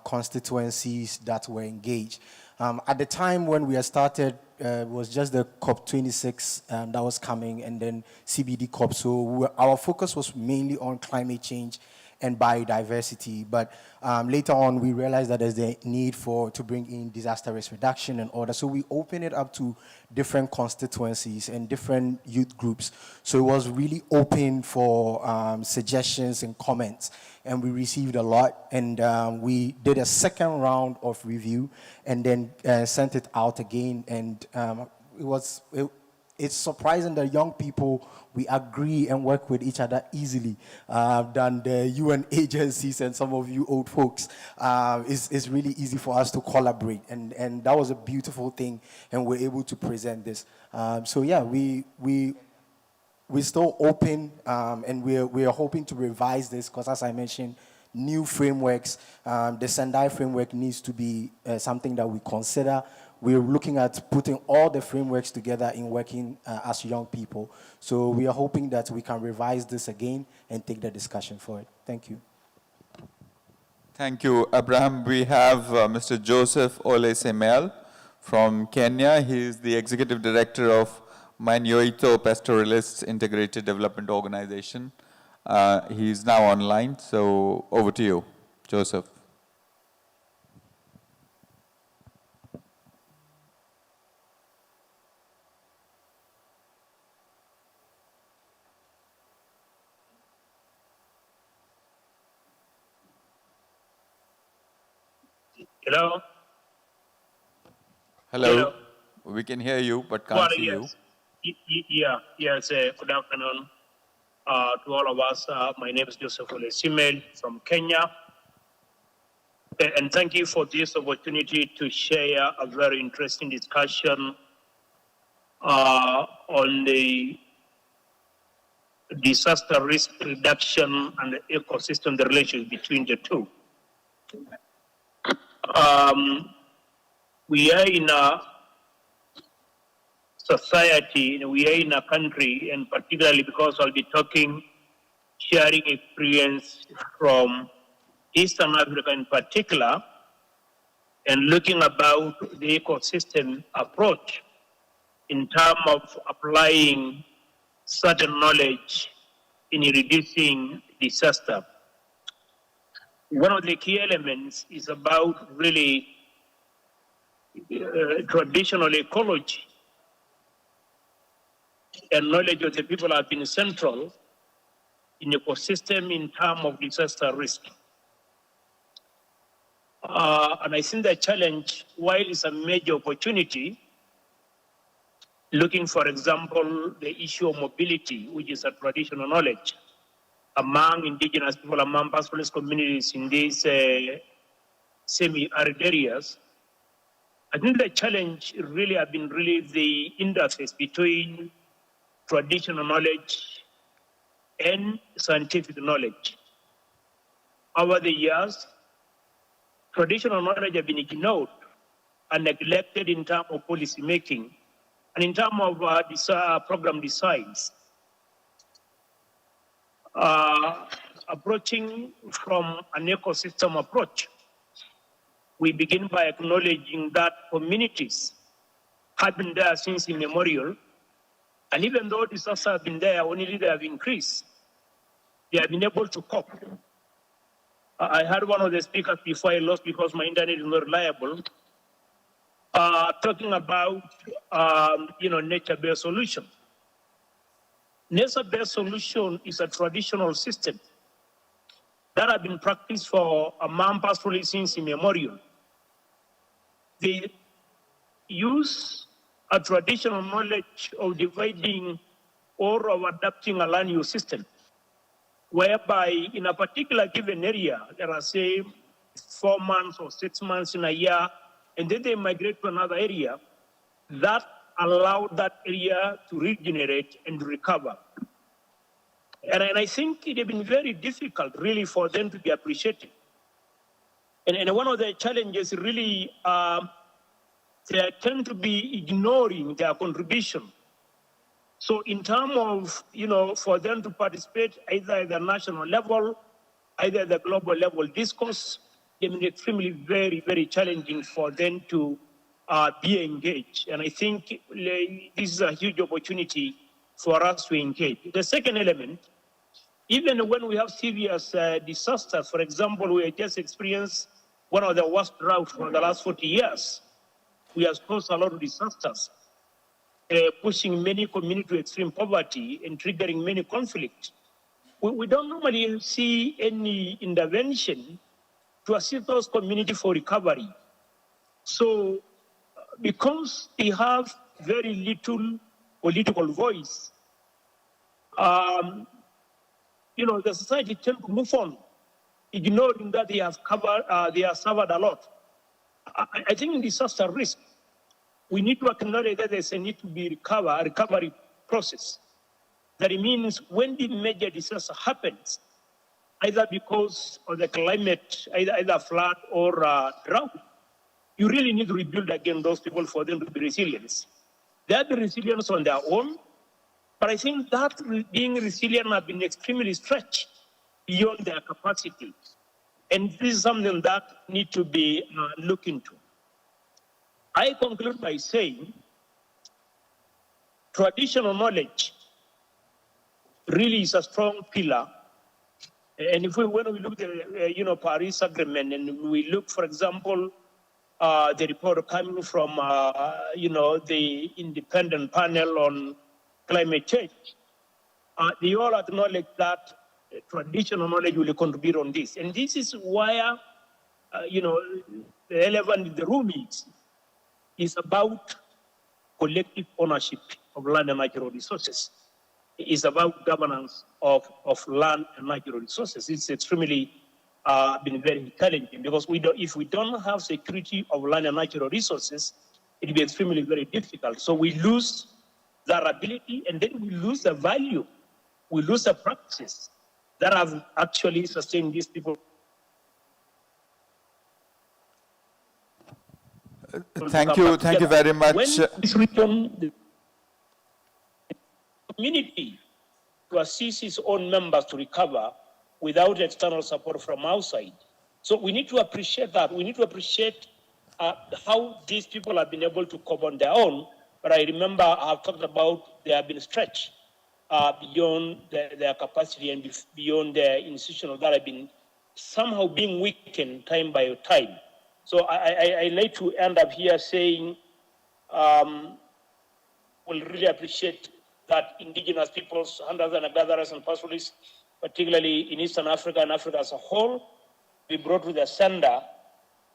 constituencies that were engaged. At the time when we had started, it was just the COP26 that was coming, and then CBD COP. So our focus was mainly on climate change and biodiversity. But later on, we realized that there's the need to bring in disaster risk reduction and order. So we opened it up to different constituencies and different youth groups. So it was really open for suggestions and comments. And we received a lot. And we did a second round of review and then sent it out again. And it's surprising that young people, we agree and work with each other easily than the UN agencies and some of you old folks. It's really easy for us to collaborate, and that was a beautiful thing, and we're able to present this. So yeah, we're still open, and we're hoping to revise this because, as I mentioned, new frameworks, the Sendai framework needs to be something that we consider. We're looking at putting all the frameworks together in working as young people. So we are hoping that we can revise this again and take the discussion forward. Thank you. Thank you, Abraham. We have Mr. Joseph Ole Semel from Kenya. He is the Executive Director of Manyoito Pastoralists Integrated Development Organization. He is now online, so over to you, Joseph. Hello? Hello. Hello. We can hear you, but can't see you. Yes. Good afternoon to all of us. My name is Joseph Ole Semel from Kenya. And thank you for this opportunity to share a very interesting discussion on the disaster risk reduction and the ecosystem, the relationship between the two. We are in a society, we are in a country, and particularly because I'll be sharing experience from Eastern Africa in particular, and looking about the ecosystem approach in terms of applying certain knowledge in reducing disaster. One of the key elements is about really traditional ecology, and knowledge of the people have been central in ecosystem in terms of disaster risk. And I think the challenge, while it's a major opportunity, looking, for example, the issue of mobility, which is a traditional knowledge among indigenous people, among pastoralist communities in these semi-arid areas, I think the challenge really has been the interface between traditional knowledge and scientific knowledge. Over the years, traditional knowledge has been ignored and neglected in terms of policy making and in terms of program designs. Approaching from an ecosystem approach, we begin by acknowledging that communities have been there since immemorial, and even though disasters have been there, only they have increased. They have been able to cope. I heard one of the speakers before I lost because my internet is not reliable, talking about nature-based solution. Nature-based solution is a traditional system that have been practiced for among pastoralists since immemorial. They use a traditional knowledge of dividing or of adapting a land use system, whereby in a particular given area, there are, say, 4 months or 6 months in a year, and then they migrate to another area, that allowed that area to regenerate and recover. And I think it has been very difficult, really, for them to be appreciated. And one of the challenges, really, they tend to be ignoring their contribution. So in terms of, for them to participate either at the national level, either at the global level discourse, it's been extremely very, very challenging for them to be engaged. And I think this is a huge opportunity for us to engage. The second element, even when we have serious disasters, for example, we have just experienced one of the worst droughts for the last 40 years. We have caused a lot of disasters, pushing many communities to extreme poverty and triggering many conflicts. We don't normally see any intervention to assist those communities for recovery. So because they have very little political voice, the society tends to move on, ignoring that they have suffered a lot. I think in disaster risk, we need to acknowledge that there's a need to be a recovery process. That it means when the major disaster happens, either because of the climate, either flood or drought, you really need to rebuild again those people for them to be resilient. They have been resilient on their own, but I think that being resilient has been extremely stretched beyond their capacity. And this is something that needs to be looked into. I conclude by saying traditional knowledge really is a strong pillar. And when we look at the Paris Agreement, and we look, for example, the report coming from the independent panel on climate change, they all acknowledge that traditional knowledge will contribute on this. And this is why, the elephant in the room is about collective ownership of land and natural resources. It's about governance of land and natural resources. It's extremely been very challenging because if we don't have security of land and natural resources, it'll be extremely very difficult. So we lose that ability, and then we lose the value. We lose the practices that have actually sustained these people. Thank you very much. When this region, the community to assist its own members to recover without external support from outside. So we need to appreciate that. We need to appreciate how these people have been able to cope on their own. But I remember I've talked about they have been stretched beyond their capacity and beyond their institutional that have been somehow being weakened time by time. So I like to end up here saying we'll really appreciate that indigenous peoples, hunters and gatherers and pastoralists, particularly in Eastern Africa and Africa as a whole, be brought to the center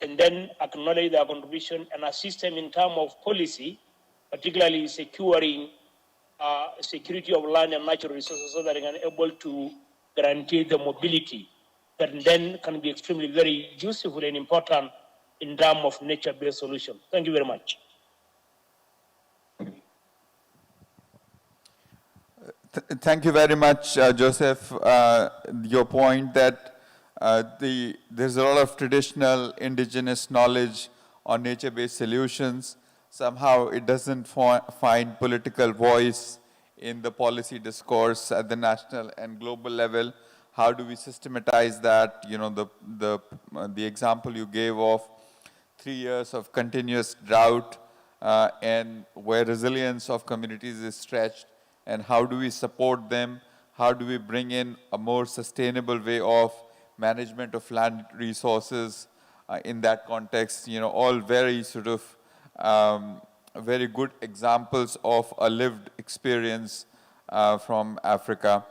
and then acknowledge their contribution and assist them in terms of policy, particularly securing security of land and natural resources so that they can be able to guarantee the mobility that then can be extremely very useful and important in terms of nature-based solutions. Thank you very much. Thank you very much, Joseph. Your point that there's a lot of traditional indigenous knowledge on nature-based solutions. Somehow it doesn't find political voice in the policy discourse at the national and global level. How do we systematize that? You know, the example you gave of 3 years of continuous drought and where resilience of communities is stretched, and how do we support them? How do we bring in a more sustainable way of management of land resources in that context? You know, all very sort of very good examples of a lived experience from Africa.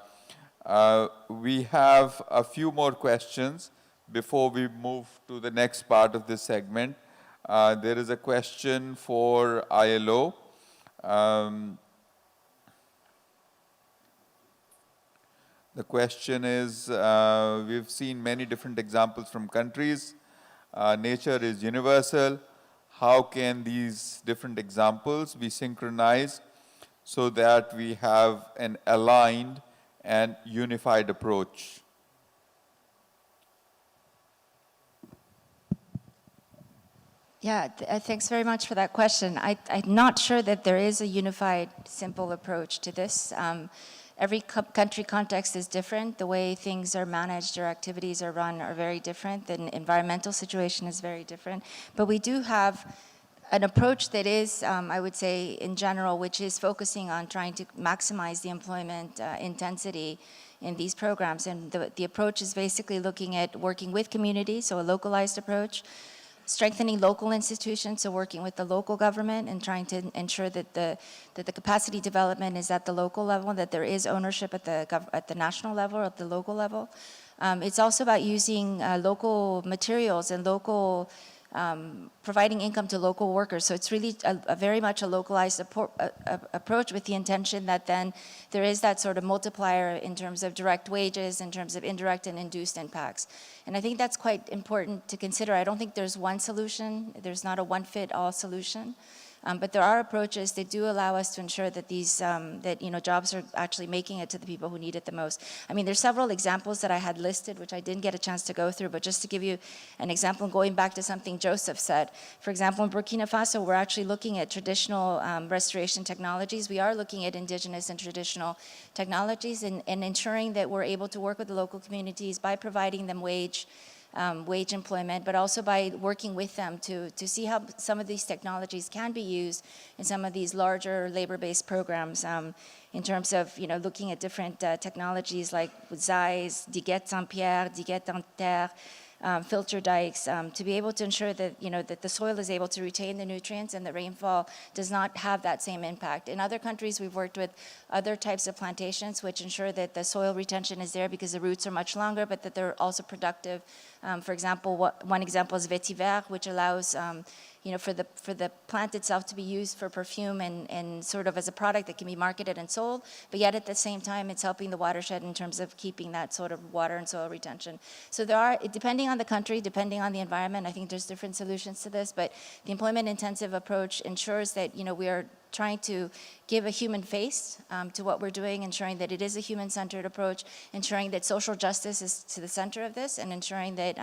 We have a few more questions before we move to the next part of this segment. There is a question for ILO. The question is, we've seen many different examples from countries. Nature is universal. How can these different examples be synchronized so that we have an aligned and unified approach? Yeah, thanks very much for that question. I'm not sure that there is a unified, simple approach to this. Every country context is different. The way things are managed or activities are run are very different. The environmental situation is very different. But we do have an approach that is, I would say, in general, which is focusing on trying to maximize the employment intensity in these programs. And the approach is basically looking at working with communities, so a localized approach, strengthening local institutions, so working with the local government and trying to ensure that the capacity development is at the local level, that there is ownership at the national level or at the local level. It's also about using local materials and local providing income to local workers. So it's really a very much a localized approach with the intention that then there is that sort of multiplier in terms of direct wages, in terms of indirect and induced impacts. And I think that's quite important to consider. I don't think there's one solution. There's not a one-fit-all solution. But there are approaches that do allow us to ensure that these jobs are actually making it to the people who need it the most. I mean, there's several examples that I had listed, which I didn't get a chance to go through, but just to give you an example, going back to something Joseph said. For example, in Burkina Faso, we're actually looking at traditional restoration technologies. We are looking at indigenous and traditional technologies and ensuring that we're able to work with the local communities by providing them wage employment, but also by working with them to see how some of these technologies can be used in some of these larger labor-based programs in terms of looking at different technologies like ZAIs, diguettes en pierre, diguettes en terre, filter dikes, to be able to ensure that that the soil is able to retain the nutrients and the rainfall does not have that same impact. In other countries, we've worked with other types of plantations which ensure that the soil retention is there because the roots are much longer, but that they're also productive. For example, one example is vetiver, which allows for the plant itself to be used for perfume and sort of as a product that can be marketed and sold, but yet at the same time it's helping the watershed in terms of keeping that sort of water and soil retention. So there are, depending on the country, depending on the environment, I think there's different solutions to this, but the employment intensive approach ensures that we are trying to give a human face to what we're doing, ensuring that it is a human-centered approach, ensuring that social justice is to the center of this, and ensuring that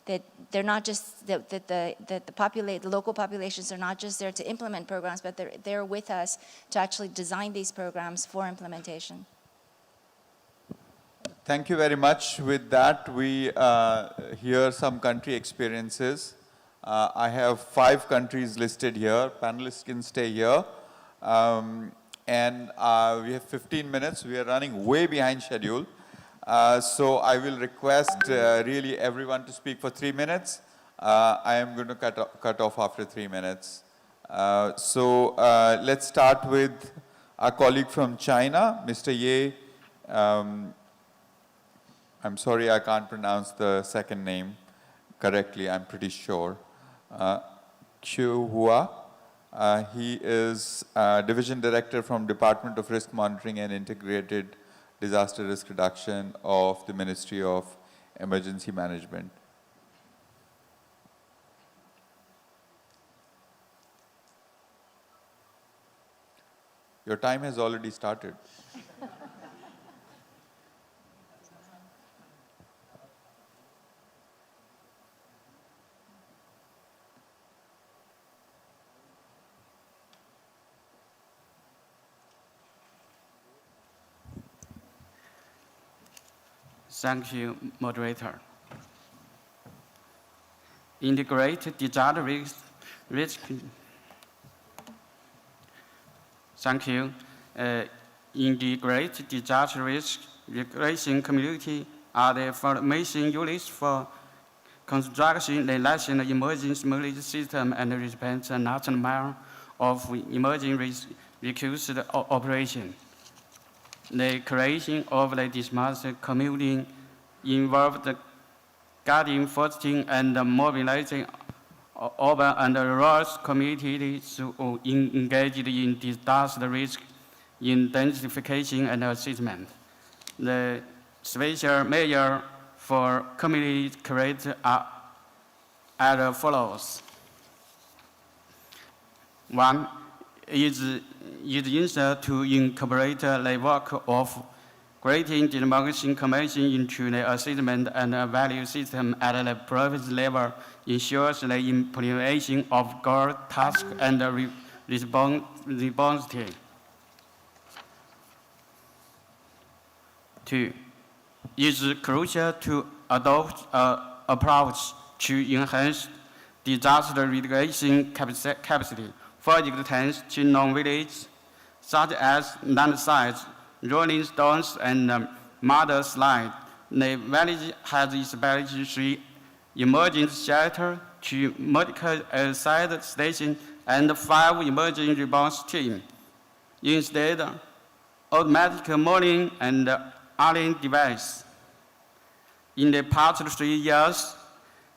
that they're not just that the local populations are not just there to implement programs, but they're there with us to actually design these programs for implementation. Thank you very much. With that, we hear some country experiences. I have 5 countries listed here. Panelists can stay here. And we have 15 minutes. We are running way behind schedule. So I will request really everyone to speak for 3 minutes. I am going to cut off after 3 minutes. So let's start with our colleague from China, Mr. Ye. I'm sorry I can't pronounce the second name correctly, I'm pretty sure. Qiu Hua. He is Division Director from Department of Risk Monitoring and Integrated Disaster Risk Reduction of the Ministry of Emergency Management. Your time has already started. Thank you, moderator. Integrate disaster risk. Thank you. Integrate disaster risk regulation community are the formation units for construction, relation, emergency management system, and response national manner of emergency recursive operation. the creation of the dismissed community involved the guarding, fostering, and mobilizing urban and rural communities who engaged in disaster risk identification and assessment. The special measures for community create are as follows. One is essential to incorporate the work of creating demographic information into the assessment and value system at the province level ensures the implementation of goal, task, and responsibility. Two, it is crucial to adopt an approach to enhance disaster mitigation capacity. For instance, in non-villages, such as landslides, rolling stones, and mudslides, the village has established 3 emergency shelters, 2 medical side stations, and 5 emergency response teams. Instead, automatic monitoring and alarm device. In the past 3 years,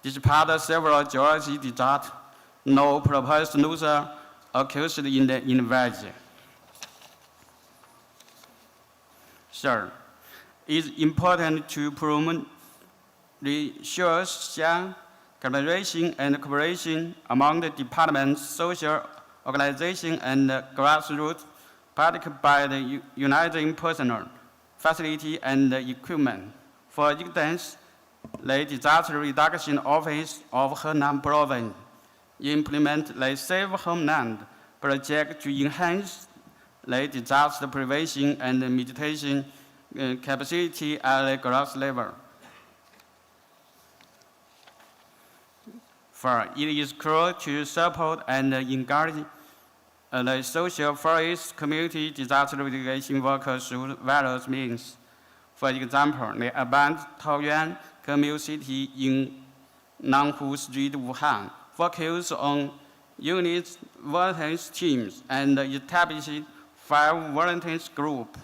despite several geological disasters, no proposed loser occurs in the village. Third, it is important to promote resource collaboration and cooperation among the departments, social organizations, and grassroots, particularly by the uniting personnel, facility, and equipment. For instance, the Disaster Reduction Office of Henan Province implement the Save Homeland project to enhance the disaster prevention and mitigation capacity at the grass level. Four, it is crucial to support and encourage the social forest community disaster mitigation workers through various means. For example, the abandoned Taoyuan community in Nanghu Street, Wuhan, focus on units, volunteer teams, and established 5 volunteer groups.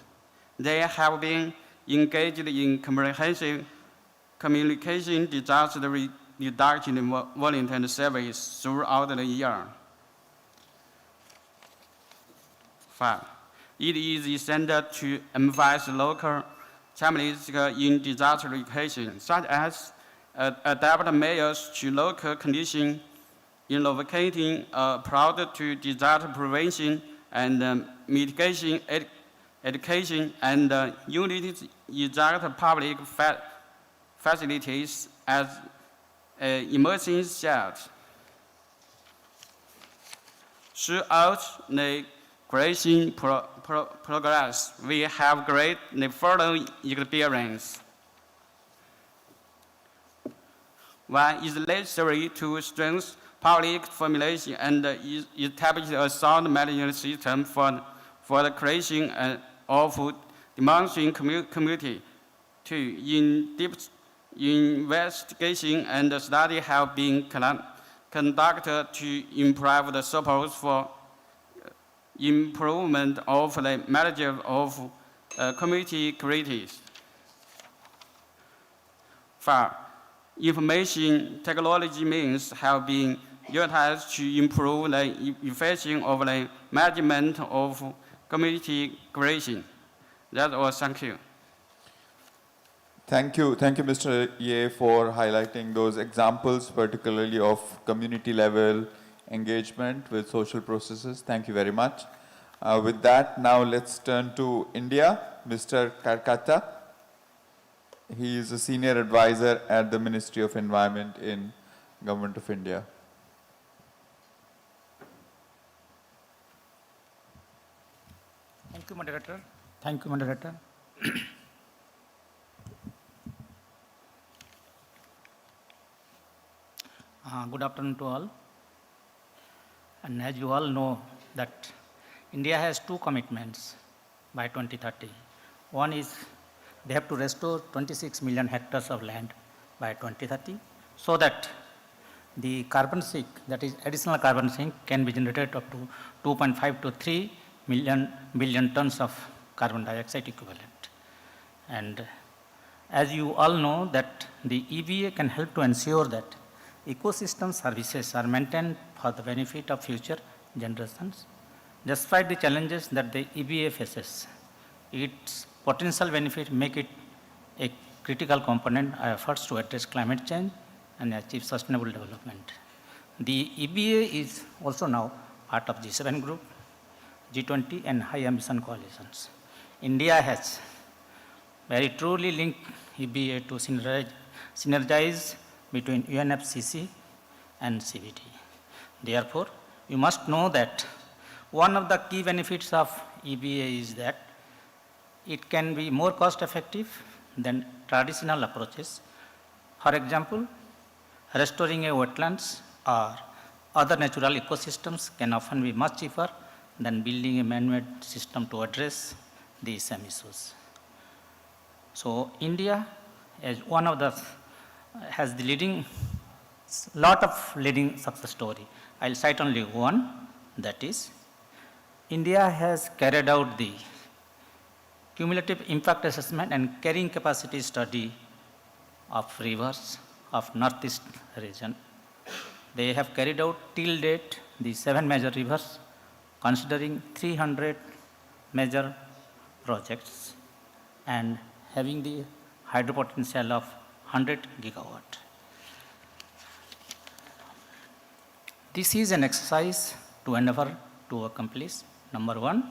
They have been engaged in comprehensive communication disaster reduction volunteer service throughout the year. 5. It is essential to emphasize local challenges in disaster mitigation, such as adapt measures to local conditions, innovating approach to disaster prevention and mitigation education, and unit disaster public facilities as emergency shelters. Throughout the creation progress, we have great the following experience. One is necessary to strengthen public formulation and establish a sound management system for the creation of demonstration community. 2. In-depth investigation and study have been conducted to improve the support for improvement of the management of community creatives. 5. Information technology means have been utilized to improve the efficiency of the management of community creation. That's all. Thank you. Thank you, Mr. Ye, for highlighting those examples, particularly of community level engagement with social processes. Thank you very much. With that, now let's turn to India, Mr. Karkata. He is a senior advisor at the Ministry of Environment in Government of India. Thank you, moderator. Thank you, moderator. Good afternoon to all. And as you all know that India has 2 commitments by 2030. One is they have to restore 26 million hectares of land by 2030 so that the carbon sink, that is additional carbon sink, can be generated up to 2.5 to 3 billion tons of carbon dioxide equivalent. And as you all know that the EBA can help to ensure that ecosystem services are maintained for the benefit of future generations. Despite the challenges that the EBA faces, its potential benefit make it a critical component of efforts to address climate change and achieve sustainable development. The EBA is also now part of G7 group, G20 and high ambition coalitions. India has very truly linked EBA to synergize between UNFCCC and CBD. Therefore, you must know that one of the key benefits of EBA is that it can be more cost effective than traditional approaches. For example, restoring a wetlands or other natural ecosystems can often be much cheaper than building a man-made system to address these same issues. So India as one of the has the lot of leading success story. I'll cite only one, that is, India has carried out the cumulative impact assessment and carrying capacity study of rivers of northeast region. They have carried out till date the 7 major rivers, considering 300 major projects and having the hydro potential of 100 gigawatt. This is an exercise to endeavor to accomplish, number 1,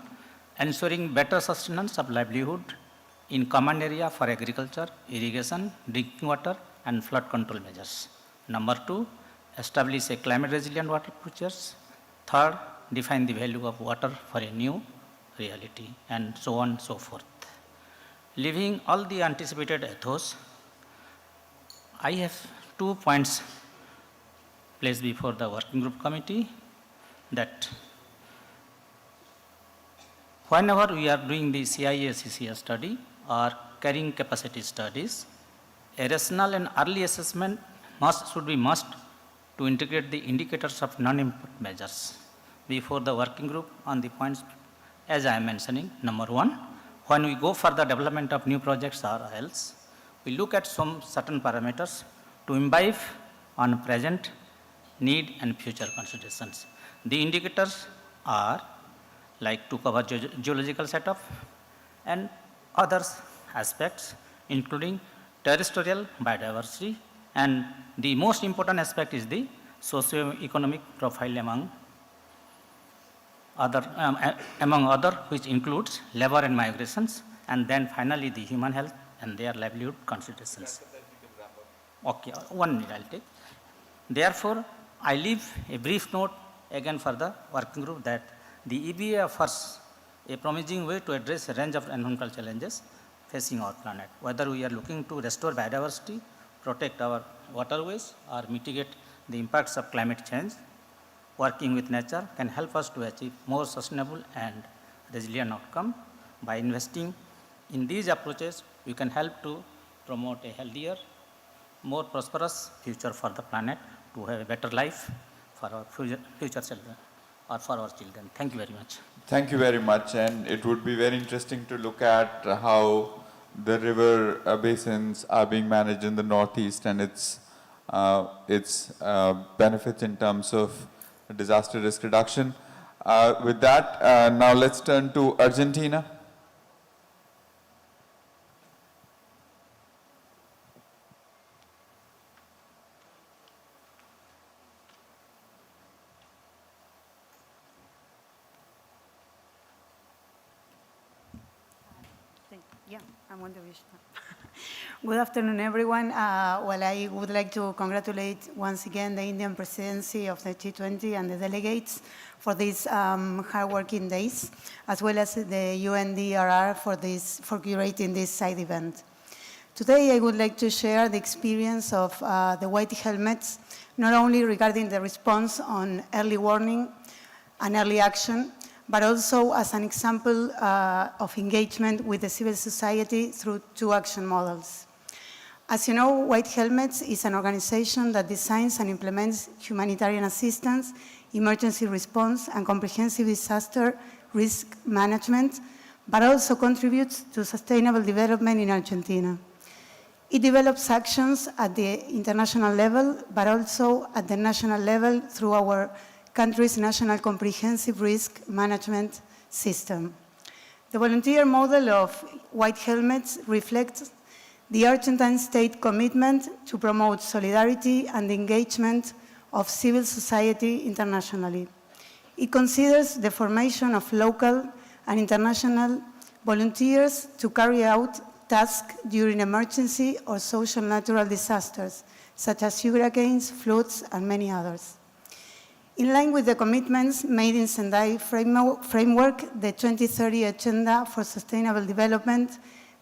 ensuring better sustenance of livelihood in common area for agriculture, irrigation, drinking water and flood control measures. Number 2, establish a climate resilient water futures. 3rd, define the value of water for a new reality, and so on and so forth. Leaving all the anticipated ethos, I have 2 points placed before the working group committee, that whenever we are doing the CIA-CCA study or carrying capacity studies, a rational and early assessment should be must to integrate the indicators of non-input measures before the working group on the points as I am mentioning. Number 1, when we go for the development of new projects or else, we look at some certain parameters to imbibe on present need and future considerations. The indicators are like to cover geological setup and other aspects, including terrestrial biodiversity, and the most important aspect is the socio-economic profile among other, which includes labor and migrations, and then finally the human health and their livelihood considerations. Okay, 1 minute I'll take. Therefore, I leave a brief note again for the working group that the EBA offers a promising way to address a range of environmental challenges facing our planet. Whether we are looking to restore biodiversity, protect our waterways, or mitigate the impacts of climate change, working with nature can help us to achieve more sustainable and resilient outcome. By investing in these approaches, we can help to promote a healthier, more prosperous future for the planet, to have a better life for our future children or for our children. Thank you very much. Thank you very much. And it would be very interesting to look at how the river basins are being managed in the Northeast and its benefits in terms of disaster risk reduction. With that, now let's turn to Argentina. Yeah, I'm on the vision. Good afternoon, everyone. Well, I would like to congratulate once again the Indian presidency of the G20 and the delegates for these hard-working days, as well as the UNDRR for curating this side event. Today, I would like to share the experience of the white helmets, not only regarding the response on early warning and early action, but also as an example of engagement with the civil society through 2 action models. As you know, White Helmets is an organization that designs and implements humanitarian assistance, emergency response, and comprehensive disaster risk management but also contributes to sustainable development in Argentina. It develops actions at the international level, but also at the national level through our country's national comprehensive risk management system. The volunteer model of White Helmets reflects the Argentine state commitment to promote solidarity and engagement of civil society internationally. It considers the formation of local and international volunteers to carry out tasks during emergency or social natural disasters, such as hurricanes, floods, and many others. In line with the commitments made in Sendai framework, the 2030 Agenda for Sustainable Development,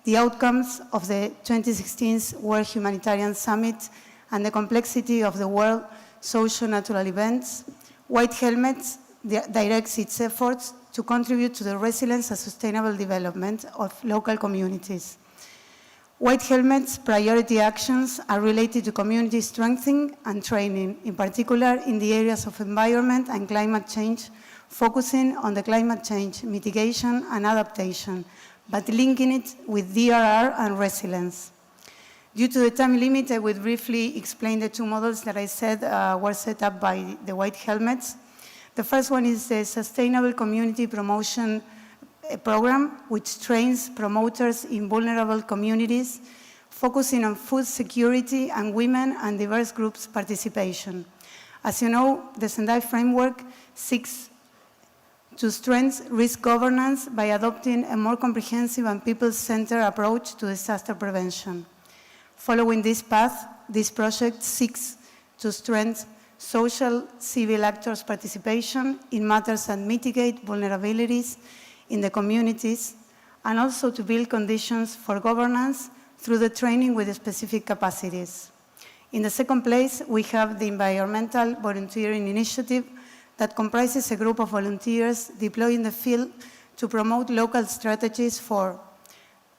the outcomes of the 2016 World Humanitarian Summit, and the complexity of the world socio-natural events, White Helmets directs its efforts to contribute to the resilience and sustainable development of local communities. White Helmets' priority actions are related to community strengthening and training, in particular in the areas of environment and climate change, focusing on the climate change mitigation and adaptation, but linking it with DRR and resilience. Due to the time limit, I will briefly explain the two models that I said were set up by the White Helmets. The first one is the Sustainable Community Promotion Program, which trains promoters in vulnerable communities, focusing on food security and women and diverse groups' participation. As you know, the Sendai framework seeks to strengthen risk governance by adopting a more comprehensive and people-centered approach to disaster prevention. Following this path, this project seeks to strengthen social civil actors' participation in matters that mitigate vulnerabilities in the communities, and also to build conditions for governance through the training with specific capacities. In the second place, we have the Environmental Volunteering Initiative that comprises a group of volunteers deployed in the field to promote local strategies for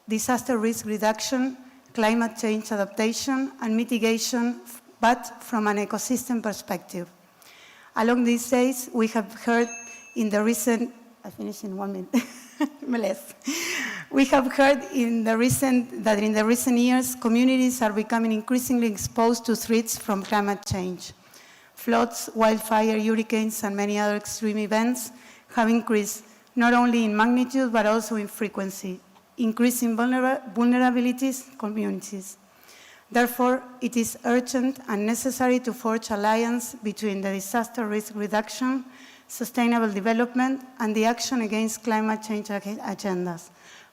disaster risk reduction, climate change adaptation, and mitigation, but from an ecosystem perspective. Along these days, we have heard in the recent I finish in 1 minute. We have heard that in the recent years, communities are becoming increasingly exposed to threats from climate change. Floods, wildfire, hurricanes, and many other extreme events have increased not only in magnitude, but also in frequency, increasing vulnerabilities in communities. Therefore, it is urgent and necessary to forge alliance between the disaster risk reduction, sustainable development, and the action against climate change agendas,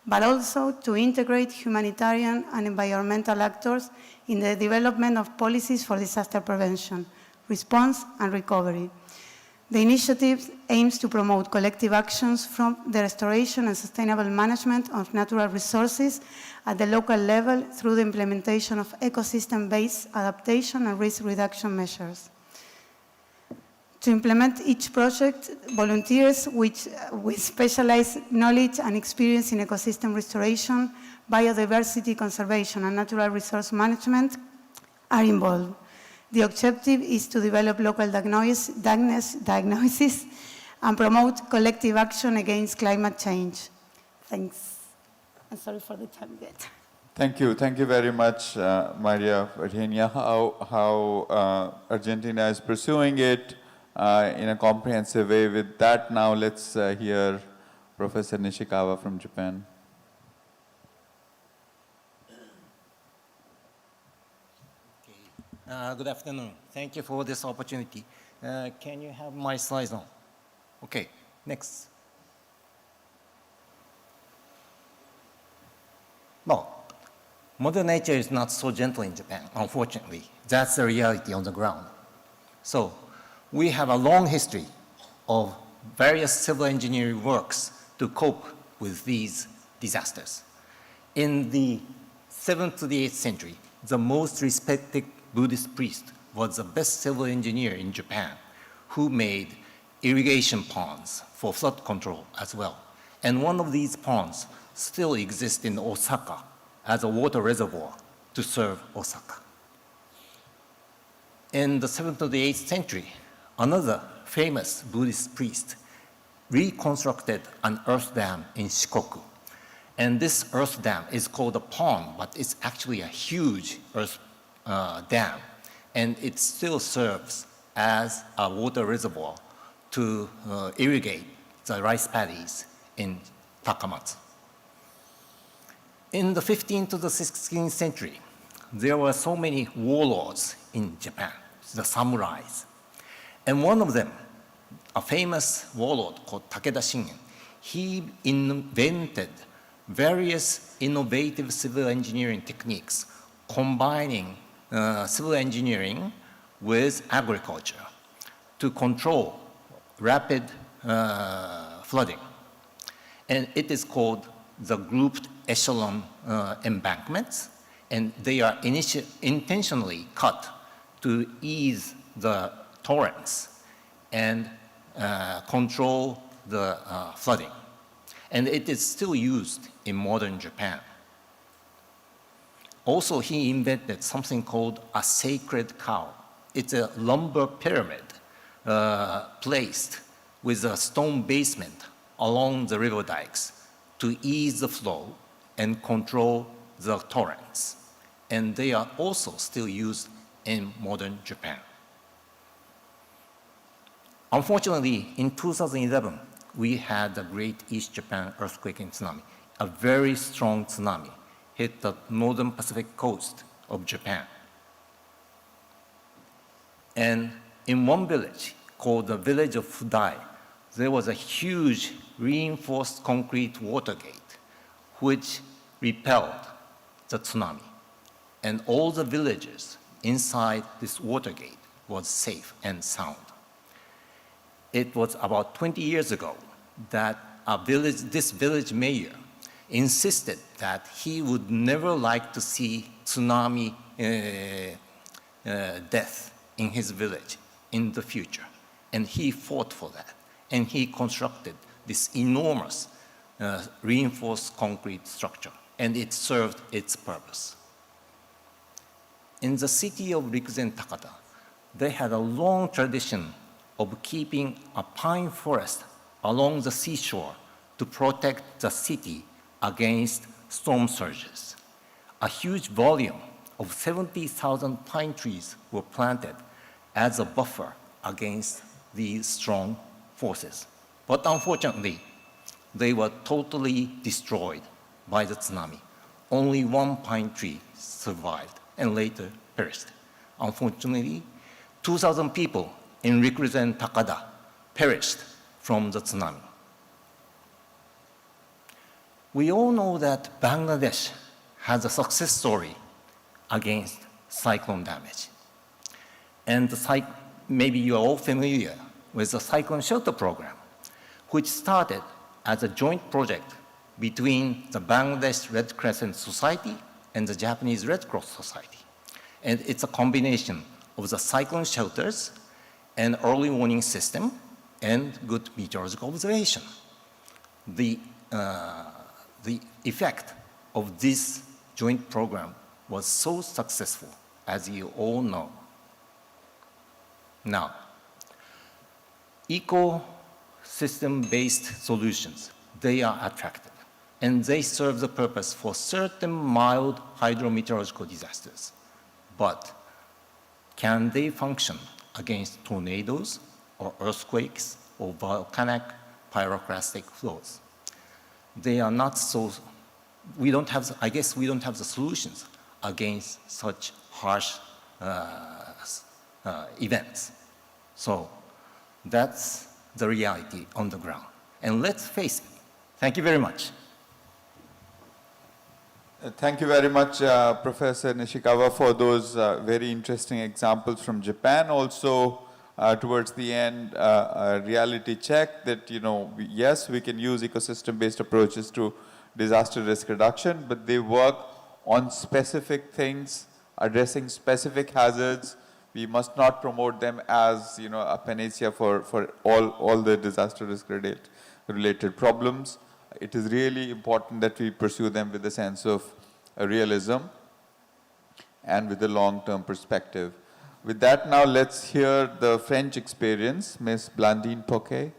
but also to integrate humanitarian and environmental actors in the development of policies for disaster prevention, response, and recovery. The initiative aims to promote collective actions from the restoration and sustainable management of natural resources at the local level through the implementation of ecosystem-based adaptation and risk reduction measures. To implement each project, volunteers with specialized knowledge and experience in ecosystem restoration, biodiversity conservation, and natural resource management are involved. The objective is to develop local diagnosis and promote collective action against climate change. Thanks. I'm sorry for the time yet. Thank you very much, Maria Virginia. How Argentina is pursuing it in a comprehensive way. With that, now let's hear Professor Nishikawa from Japan. Good afternoon. Thank you for this opportunity. Can you have my slides on? Okay, next. Well, Mother Nature is not so gentle in Japan, unfortunately. That's the reality on the ground. So, we have a long history of various civil engineering works to cope with these disasters. In the 7th to the 8th century, the most respected Buddhist priest was the best civil engineer in Japan who made irrigation ponds for flood control as well. And one of these ponds still exists in Osaka as a water reservoir to serve Osaka. In the 7th to the 8th century, another famous Buddhist priest reconstructed an earth dam in Shikoku And this earth dam is called a pond, but it's actually a huge earth dam. And it still serves as a water reservoir to irrigate the rice paddies in Takamatsu. In the 15th to the 16th century, there were so many warlords in Japan, the samurais. And one of them, a famous warlord called Takeda Shingen, he invented various innovative civil engineering techniques, combining civil engineering with agriculture to control rapid flooding. And it is called the grouped echelon embankments, and they are intentionally cut to ease the torrents and control the flooding. And it is still used in modern Japan. Also, he invented something called a sacred cow. It's a lumber pyramid placed with a stone basement along the river dikes to ease the flow and control the torrents. And they are also still used in modern Japan. Unfortunately, in 2011, we had the Great East Japan earthquake and tsunami. A very strong tsunami hit the northern Pacific coast of Japan. And in one village called the village of Fudai, there was a huge reinforced concrete water gate which repelled the tsunami. And all the villagers inside this water gate was safe and sound. It was about 20 years ago that this village mayor insisted that he would never like to see tsunami death in his village in the future. And he fought for that. And he constructed this enormous reinforced concrete structure. And it served its purpose. In the city of Rikuzen Takata, they had a long tradition of keeping a pine forest along the seashore to protect the city against storm surges. A huge volume of 70,000 pine trees were planted as a buffer against these strong forces. But unfortunately, they were totally destroyed by the tsunami. Only one pine tree survived and later perished. Unfortunately, 2,000 people in Rikuzen Takada perished from the tsunami. We all know that Bangladesh has a success story against cyclone damage. And maybe you are all familiar with the Cyclone Shelter Program, which started as a joint project between the Bangladesh Red Crescent Society and the Japanese Red Cross Society. And it's a combination of the cyclone shelters and early warning system and good meteorological observation. The effect of this joint program was so successful, as you all know. Now, ecosystem-based solutions, they are attractive, and they serve the purpose for certain mild hydrometeorological disasters. But can they function against tornadoes or earthquakes or volcanic pyroclastic flows? They are not so, I guess we don't have the solutions against such harsh events. So that's the reality on the ground. And let's face it. Thank you very much. Thank you very much, Professor Nishikawa, for those very interesting examples from Japan. Also, towards the end, a reality check that, yes, we can use ecosystem-based approaches to disaster risk reduction, but they work on specific things, addressing specific hazards. We must not promote them as, a panacea for all the disaster risk related problems. It is really important that we pursue them with a sense of realism and with a long-term perspective. With that, now let's hear the French experience, Ms. Blandine Poquet.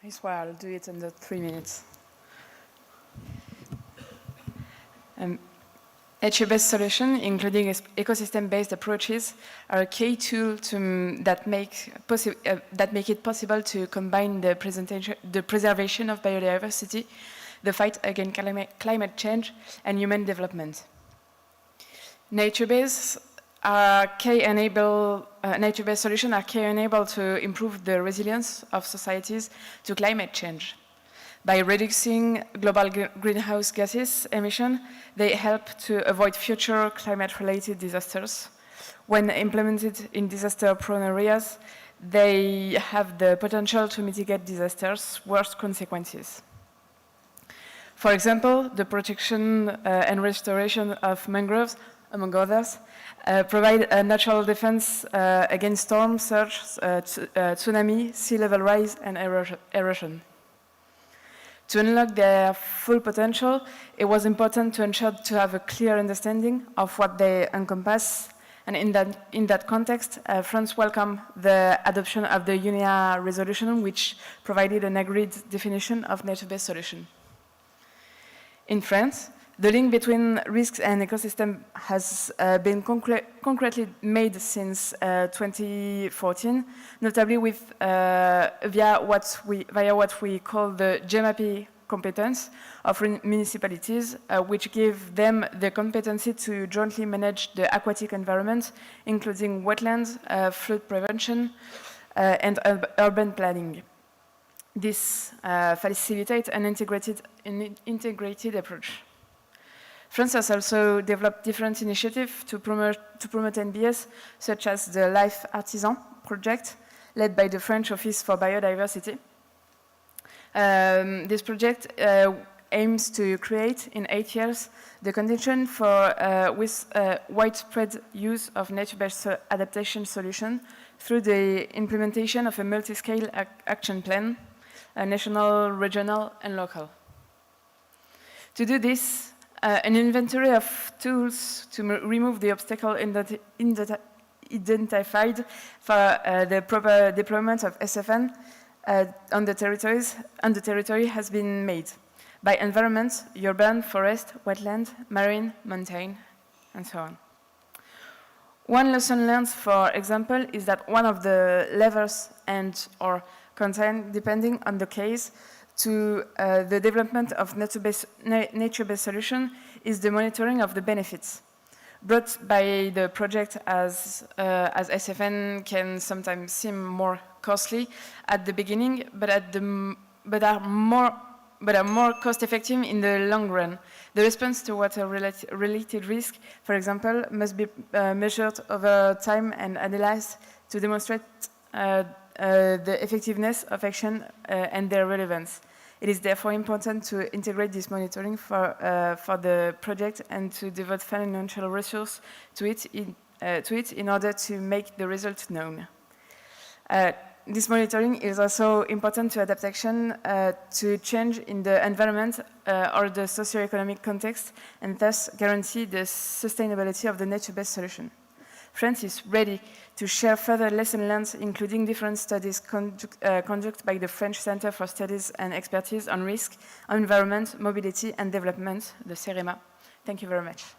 I swear I'll do it under 3 minutes. Nature-based solutions, including ecosystem-based approaches, are a key tool that make it possible to combine the preservation of biodiversity, the fight against climate change, and human development. Nature-based solutions are key enable to improve the resilience of societies to climate change. By reducing global greenhouse gases emission, they help to avoid future climate-related disasters. When implemented in disaster-prone areas, they have the potential to mitigate disasters' worst consequences. For example, the protection and restoration of mangroves, among others, provide a natural defense against storm surge, tsunami, sea level rise, and erosion. To unlock their full potential, it was important to ensure to have a clear understanding of what they encompass, and in that context, France welcomed the adoption of the UNEA resolution, which provided an agreed definition of nature-based solution. In France, the link between risks and ecosystem has been concretely made since 2014, notably via what we call the GEMAPI competence of municipalities, which give them the competency to jointly manage the aquatic environment, including wetlands, flood prevention, and urban planning. This facilitates an integrated approach. France has also developed different initiatives to promote NBS, such as the Life Artisan project, led by the French Office for Biodiversity. This project aims to create, in 8 years, the condition for widespread use of nature-based adaptation solutions through the implementation of a multi-scale action plan, national, regional, and local. To do this, an inventory of tools to remove the obstacle identified for the proper deployment of SFN on the territory has been made by environment, urban, forest, wetland, marine, mountain, and so on. One lesson learned, for example, is that one of the levers and/or content, depending on the case, to the development of nature-based solution is the monitoring of the benefits. Brought by the project as SFN can sometimes seem more costly at the beginning, but are more cost-effective in the long run. The response to water-related risk, for example, must be measured over time and analyzed to demonstrate the effectiveness of action and their relevance. It is therefore important to integrate this monitoring for the project and to devote financial resources to it in order to make the results known. This monitoring is also important to adapt action to change in the environment or the socio-economic context, and thus guarantee the sustainability of the nature-based solution. France is ready to share further lessons learned, including different studies conducted by the French Center for Studies and Expertise on Risk, Environment, Mobility and Development, the CEREMA. Thank you very much.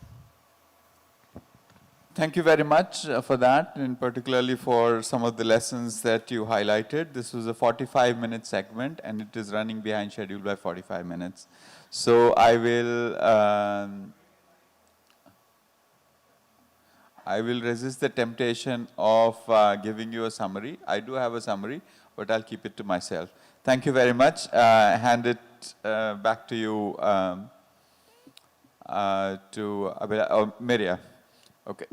Thank you very much for that, and particularly for some of the lessons that you highlighted. This was a 45-minute segment, and it is running behind schedule by 45 minutes. So I will resist the temptation of giving you a summary. I do have a summary, but I'll keep it to myself. Thank you very much. Hand it back to you, to Maria. Okay.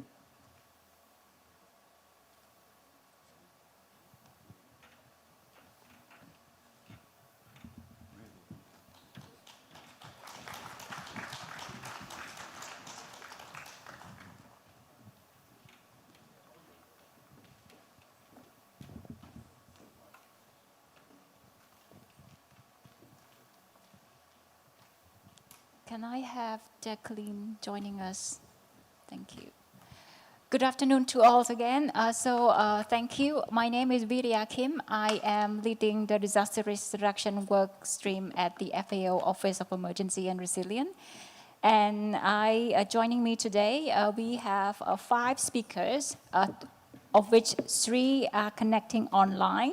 Can I have Jacqueline joining us? Thank you. Good afternoon to all again. Thank you. My name is Virya Kim. I am leading the disaster risk reduction work stream at the FAO Office of Emergency and Resilience. And joining me today, we have 5 speakers, of which 3 are connecting online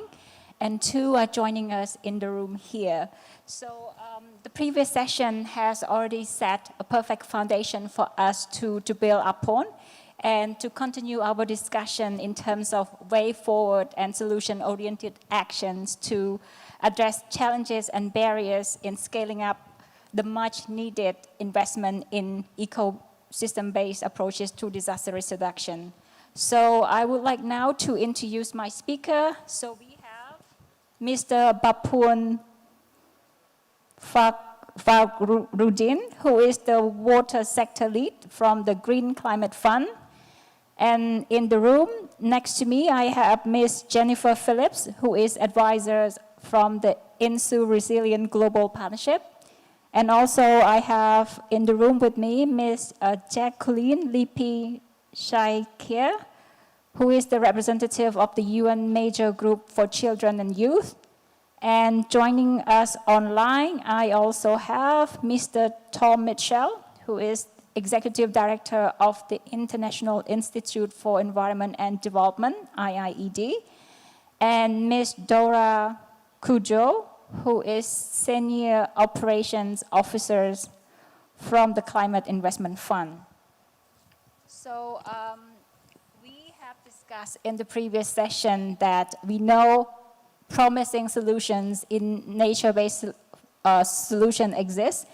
and 2 are joining us in the room here. So the previous session has already set a perfect foundation for us to build upon and to continue our discussion in terms of way forward and solution-oriented actions to address challenges and barriers in scaling up the much-needed investment in ecosystem-based approaches to disaster risk reduction. So I would like now to introduce my speaker. So we have Mr. Bapun Farudin, who is the water sector lead from the Green Climate Fund. And in the room next to me, I have Ms. Jennifer Phillips, who is advisor from the INSU Resilient Global Partnership. And also I have in the room with me, Ms. Jacqueline Lippi Shaikia, who is the representative of the UN Major Group for Children and Youth. And joining us online, I also have Mr. Tom Mitchell, who is Executive Director of the International Institute for Environment and Development, IIED, and Ms. Dora Cujo, who is Senior Operations Officer from the Climate Investment Fund. So we have discussed in the previous session that we know promising solutions in nature-based solution exist.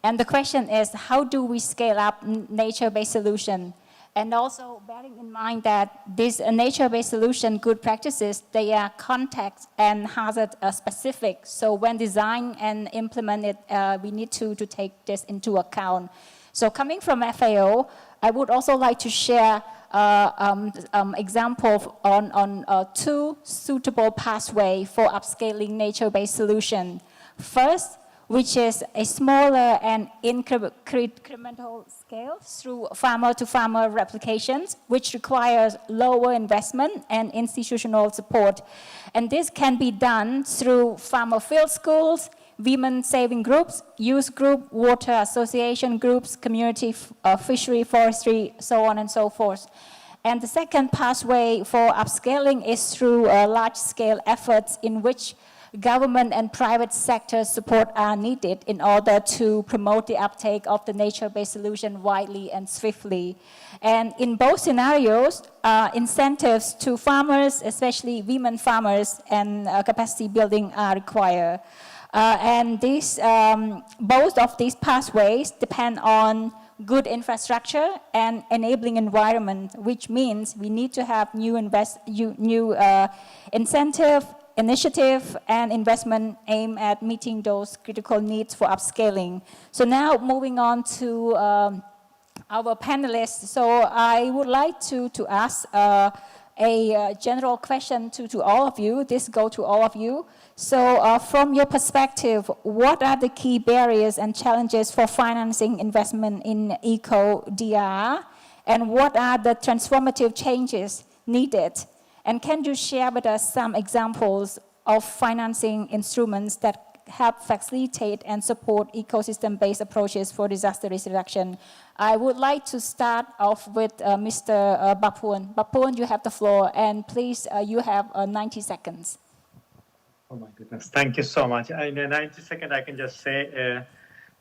And the question is, how do we scale up nature-based solution? And also bearing in mind that these nature-based solution good practices, they are context and hazard specific. So when design and implement it, we need to take this into account. So coming from FAO, I would also like to share example on 2 suitable pathways for upscaling nature-based solution. First, which is a smaller and incremental scale through farmer-to-farmer replications, which requires lower investment and institutional support. And this can be done through farmer field schools, women saving groups, youth group, water association groups, community fishery, forestry, so on and so forth. And the second pathway for upscaling is through large-scale efforts in which government and private sector support are needed in order to promote the uptake of the nature-based solution widely and swiftly. And in both scenarios, incentives to farmers, especially women farmers, and capacity building are required. And both of these pathways depend on good infrastructure and enabling environment, which means we need to have new incentive, initiative, and investment aimed at meeting those critical needs for upscaling. So now moving on to our panelists. So I would like to ask a general question to all of you. This goes to all of you. So from your perspective, what are the key barriers and challenges for financing investment in eco-DRR? And what are the transformative changes needed? And can you share with us some examples of financing instruments that help facilitate and support ecosystem-based approaches for disaster risk reduction? I would like to start off with Mr. Bapun. Bapun, you have the floor, and please, you have 90 seconds. Oh my goodness, thank you so much. In 90 seconds, I can just say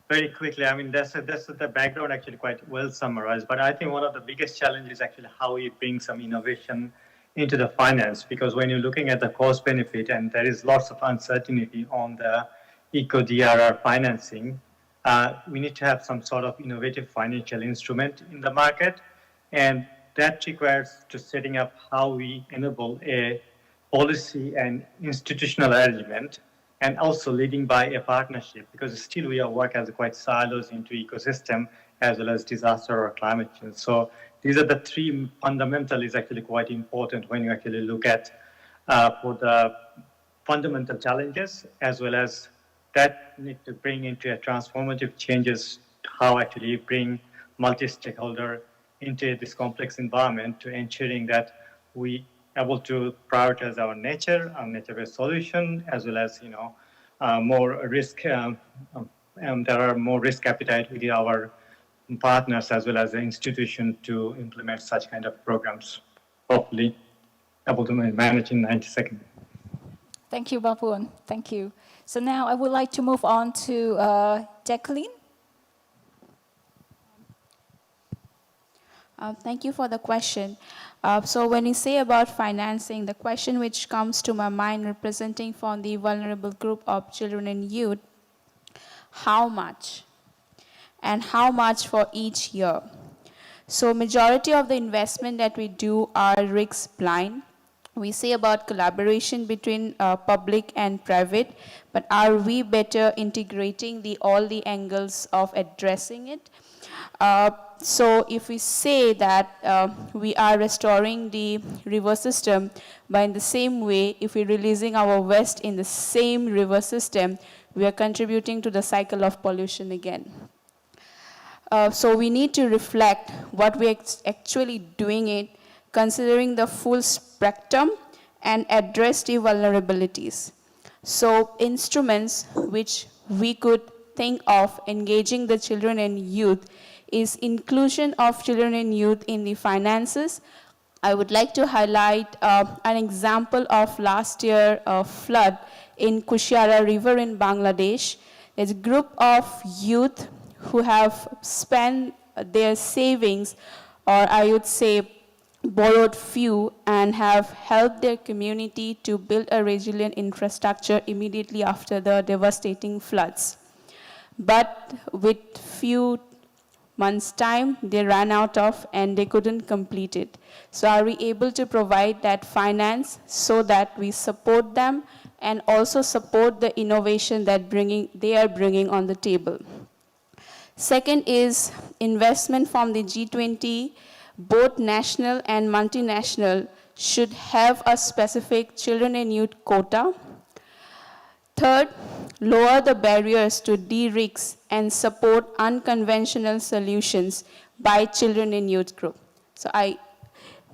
very quickly, I mean, that's the background actually quite well summarized, but I think one of the biggest challenges is actually how we bring some innovation into the finance, because when you're looking at the cost benefit and there is lots of uncertainty on the eco-DRR financing, we need to have some sort of innovative financial instrument in the market, and that requires to setting up how we enable a policy and institutional arrangement, and also leading by a partnership, because still we are work as quite silos into ecosystem as well as disaster or climate change. So these are the 3 fundamental is actually quite important when you actually look at for the fundamental challenges, as well as that need to bring into a transformative changes, how actually bring multi-stakeholder into this complex environment to ensuring that we able to prioritize our nature-based solution, as well as more risk. There are more risk appetite with our partners as well as the institution to implement such kind of programs. Hopefully, able to manage in 90 seconds. Thank you, Bapuan. Thank you. So now I would like to move on to Jacqueline. Thank you for the question. So when you say about financing, the question which comes to my mind representing for the vulnerable group of children and youth, how much? And how much for each year? So majority of the investment that we do are risk blind. We say about collaboration between public and private, but are we better integrating all the angles of addressing it? So if we say that we are restoring the river system, but in the same way, if we're releasing our waste in the same river system, we are contributing to the cycle of pollution again. So we need to reflect what we're actually doing it, considering the full spectrum and address the vulnerabilities. So instruments which we could think of engaging the children and youth is inclusion of children and youth in the finances. I would like to highlight an example of last year flood in Kushiara River in Bangladesh. There's a group of youth who have spent their savings, or I would say borrowed few, and have helped their community to build a resilient infrastructure immediately after the devastating floods. But with few months' time, they ran out of and they couldn't complete it. So are we able to provide that finance so that we support them and also support the innovation that they are bringing on the table? Second is investment from the G20, both national and multinational, should have a specific children and youth quota. Third, lower the barriers to de-risk and support unconventional solutions by children and youth group. So I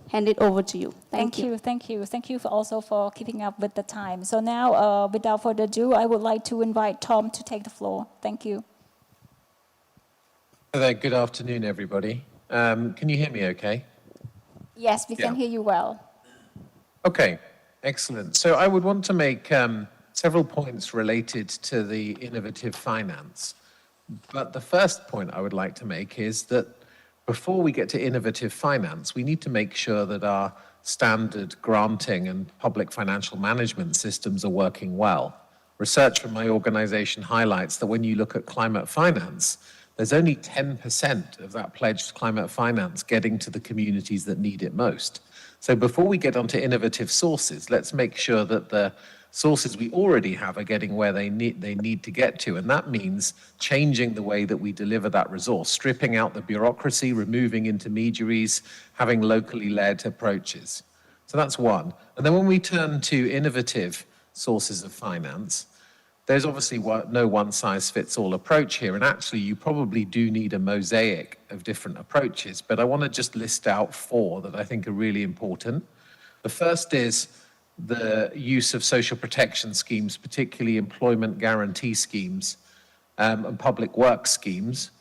hand it over to you. Thank you. Thank you. Thank you also for keeping up with the time. So now, without further ado, I would like to invite Tom to take the floor. Thank you. Hello there. Good afternoon, everybody. Can you hear me okay? Yes, we can hear you well. Okay, excellent. So I would want to make several points related to the innovative finance. But the first point I would like to make is that before we get to innovative finance, we need to make sure that our standard granting and public financial management systems are working well. Research from my organization highlights that when you look at climate finance, there's only 10% of that pledged climate finance getting to the communities that need it most. So before we get onto innovative sources, let's make sure that the sources we already have are getting where they need to get to. And that means changing the way that we deliver that resource, stripping out the bureaucracy, removing intermediaries, having locally led approaches. So that's one. And then when we turn to innovative sources of finance, there's obviously no one-size-fits-all approach here, and actually you probably do need a mosaic of different approaches, but I want to just list out 4 that I think are really important. The first is the use of social protection schemes, particularly employment guarantee schemes and public works schemes.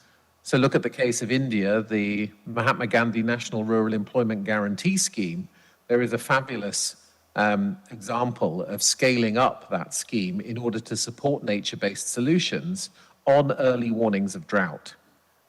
So look at the case of India, the Mahatma Gandhi National Rural Employment Guarantee Scheme. There is a fabulous example of scaling up that scheme in order to support nature-based solutions on early warnings of drought.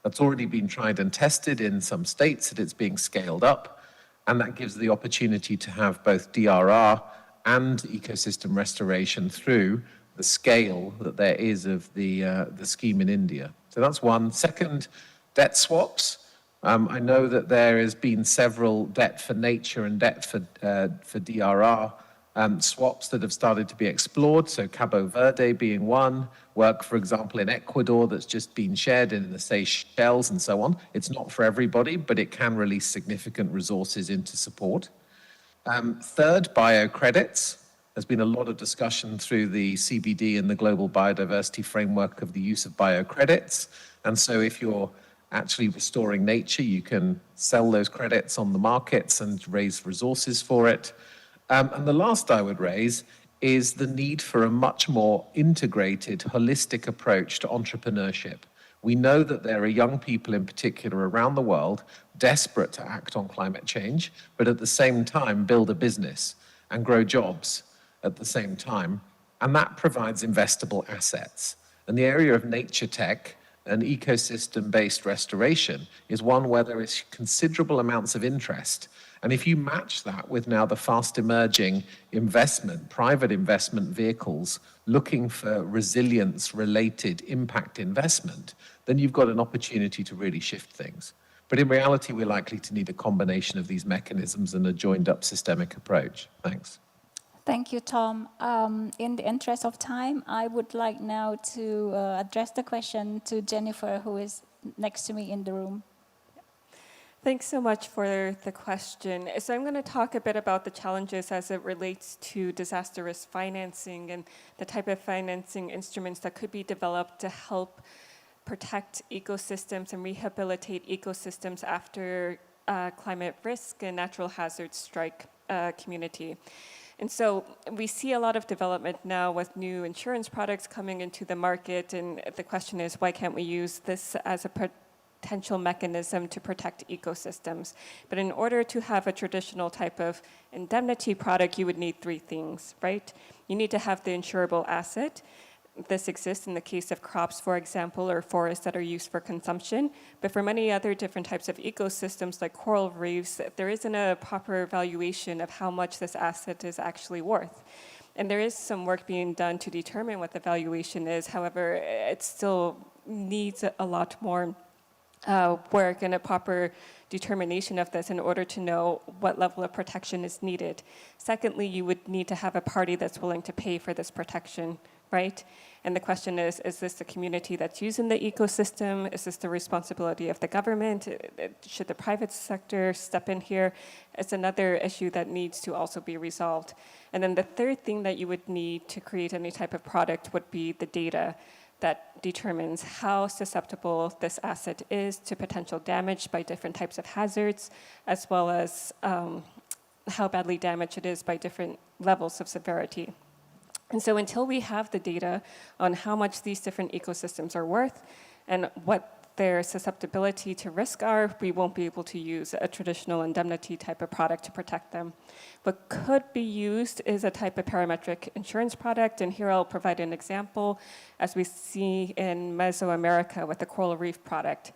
That's already been tried and tested in some states, that it's being scaled up, and that gives the opportunity to have both DRR and ecosystem restoration through the scale that there is of the scheme in India. So that's one. Second, debt swaps. I know that there has been several debt for nature and debt for DRR swaps that have started to be explored. So Cabo Verde being one, work, for example, in Ecuador that's just been shared in the Seychelles and so on. It's not for everybody, but it can release significant resources into support. Third, biocredits. There's been a lot of discussion through the CBD and the Global Biodiversity Framework of the use of biocredits. And so if you're actually restoring nature. You can sell those credits on the markets and raise resources for it. And the last I would raise is the need for a much more integrated, holistic approach to entrepreneurship. We know that there are young people in particular around the world desperate to act on climate change, but at the same time build a business and grow jobs at the same time. And that provides investable assets. And the area of nature tech and ecosystem-based restoration is one where there is considerable amounts of interest. And if you match that with now the fast emerging investment, private investment vehicles looking for resilience-related impact investment, then you've got an opportunity to really shift things. But in reality, we're likely to need a combination of these mechanisms and a joined-up systemic approach. Thanks. Thank you, Tom. In the interest of time, I would like now to address the question to Jennifer, who is next to me in the room. Thanks so much for the question. So I'm going to talk a bit about the challenges as it relates to disaster risk financing and the type of financing instruments that could be developed to help protect ecosystems and rehabilitate ecosystems after climate risk and natural hazards strike a community. And so we see a lot of development now with new insurance products coming into the market, and the question is, why can't we use this as a potential mechanism to protect ecosystems? But in order to have a traditional type of indemnity product, you would need three things, right? You need to have the insurable asset. This exists in the case of crops, for example, or forests that are used for consumption. But for many other different types of ecosystems, like coral reefs, there isn't a proper evaluation of how much this asset is actually worth. And there is some work being done to determine what the valuation is. However, it still needs a lot more work and a proper determination of this in order to know what level of protection is needed. Secondly, you would need to have a party that's willing to pay for this protection, right? And the question is this the community that's using the ecosystem? Is this the responsibility of the government? Should the private sector step in here? It's another issue that needs to also be resolved. And then the third thing that you would need to create any type of product would be the data that determines how susceptible this asset is to potential damage by different types of hazards, as well as how badly damaged it is by different levels of severity. And so until we have the data on how much these different ecosystems are worth and what their susceptibility to risk are, we won't be able to use a traditional indemnity type of product to protect them. What could be used is a type of parametric insurance product, and here I'll provide an example, as we see in Mesoamerica with the coral reef product.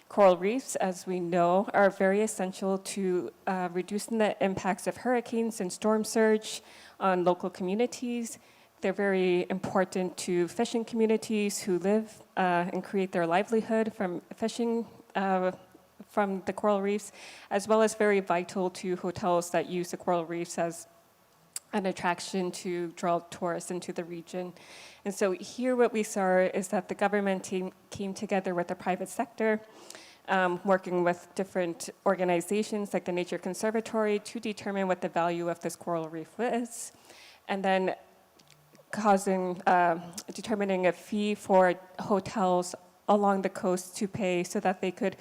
Coral reefs, as we know, are very essential to reducing the impacts of hurricanes and storm surge on local communities. They're very important to fishing communities who live and create their livelihood from fishing from the coral reefs, as well as very vital to hotels that use the coral reefs as an attraction to draw tourists into the region. And so here what we saw is that the government came together with the private sector, working with different organizations like the Nature Conservatory to determine what the value of this coral reef is, and then determining a fee for hotels along the coast to pay so that they could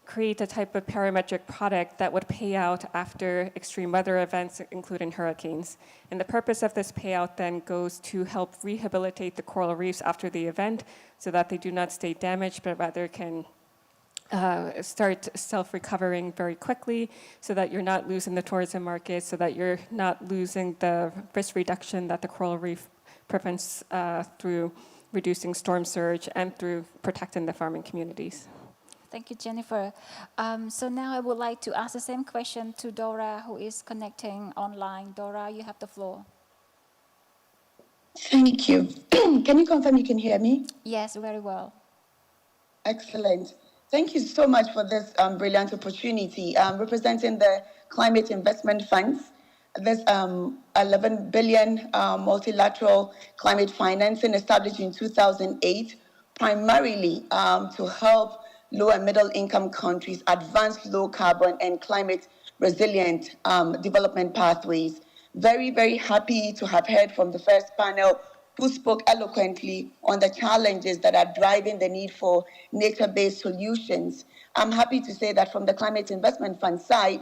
create a type of parametric product that would pay out after extreme weather events, including hurricanes. And the purpose of this payout then goes to help rehabilitate the coral reefs after the event so that they do not stay damaged, but rather can start self-recovering very quickly so that you're not losing the tourism market, so that you're not losing the risk reduction that the coral reef prevents through reducing storm surge and through protecting the farming communities. Thank you, Jennifer. So now I would like to ask the same question to Dora, who is connecting online. Dora, you have the floor. Thank you. Can you confirm you can hear me? Yes, very well. Excellent. Thank you so much for this brilliant opportunity. Representing the Climate Investment Funds, this 11 billion multilateral climate financing established in 2008, primarily to help low and middle income countries advance low carbon and climate resilient development pathways. Very, very happy to have heard from the first panel who spoke eloquently on the challenges that are driving the need for nature-based solutions. I'm happy to say that from the Climate Investment Fund side,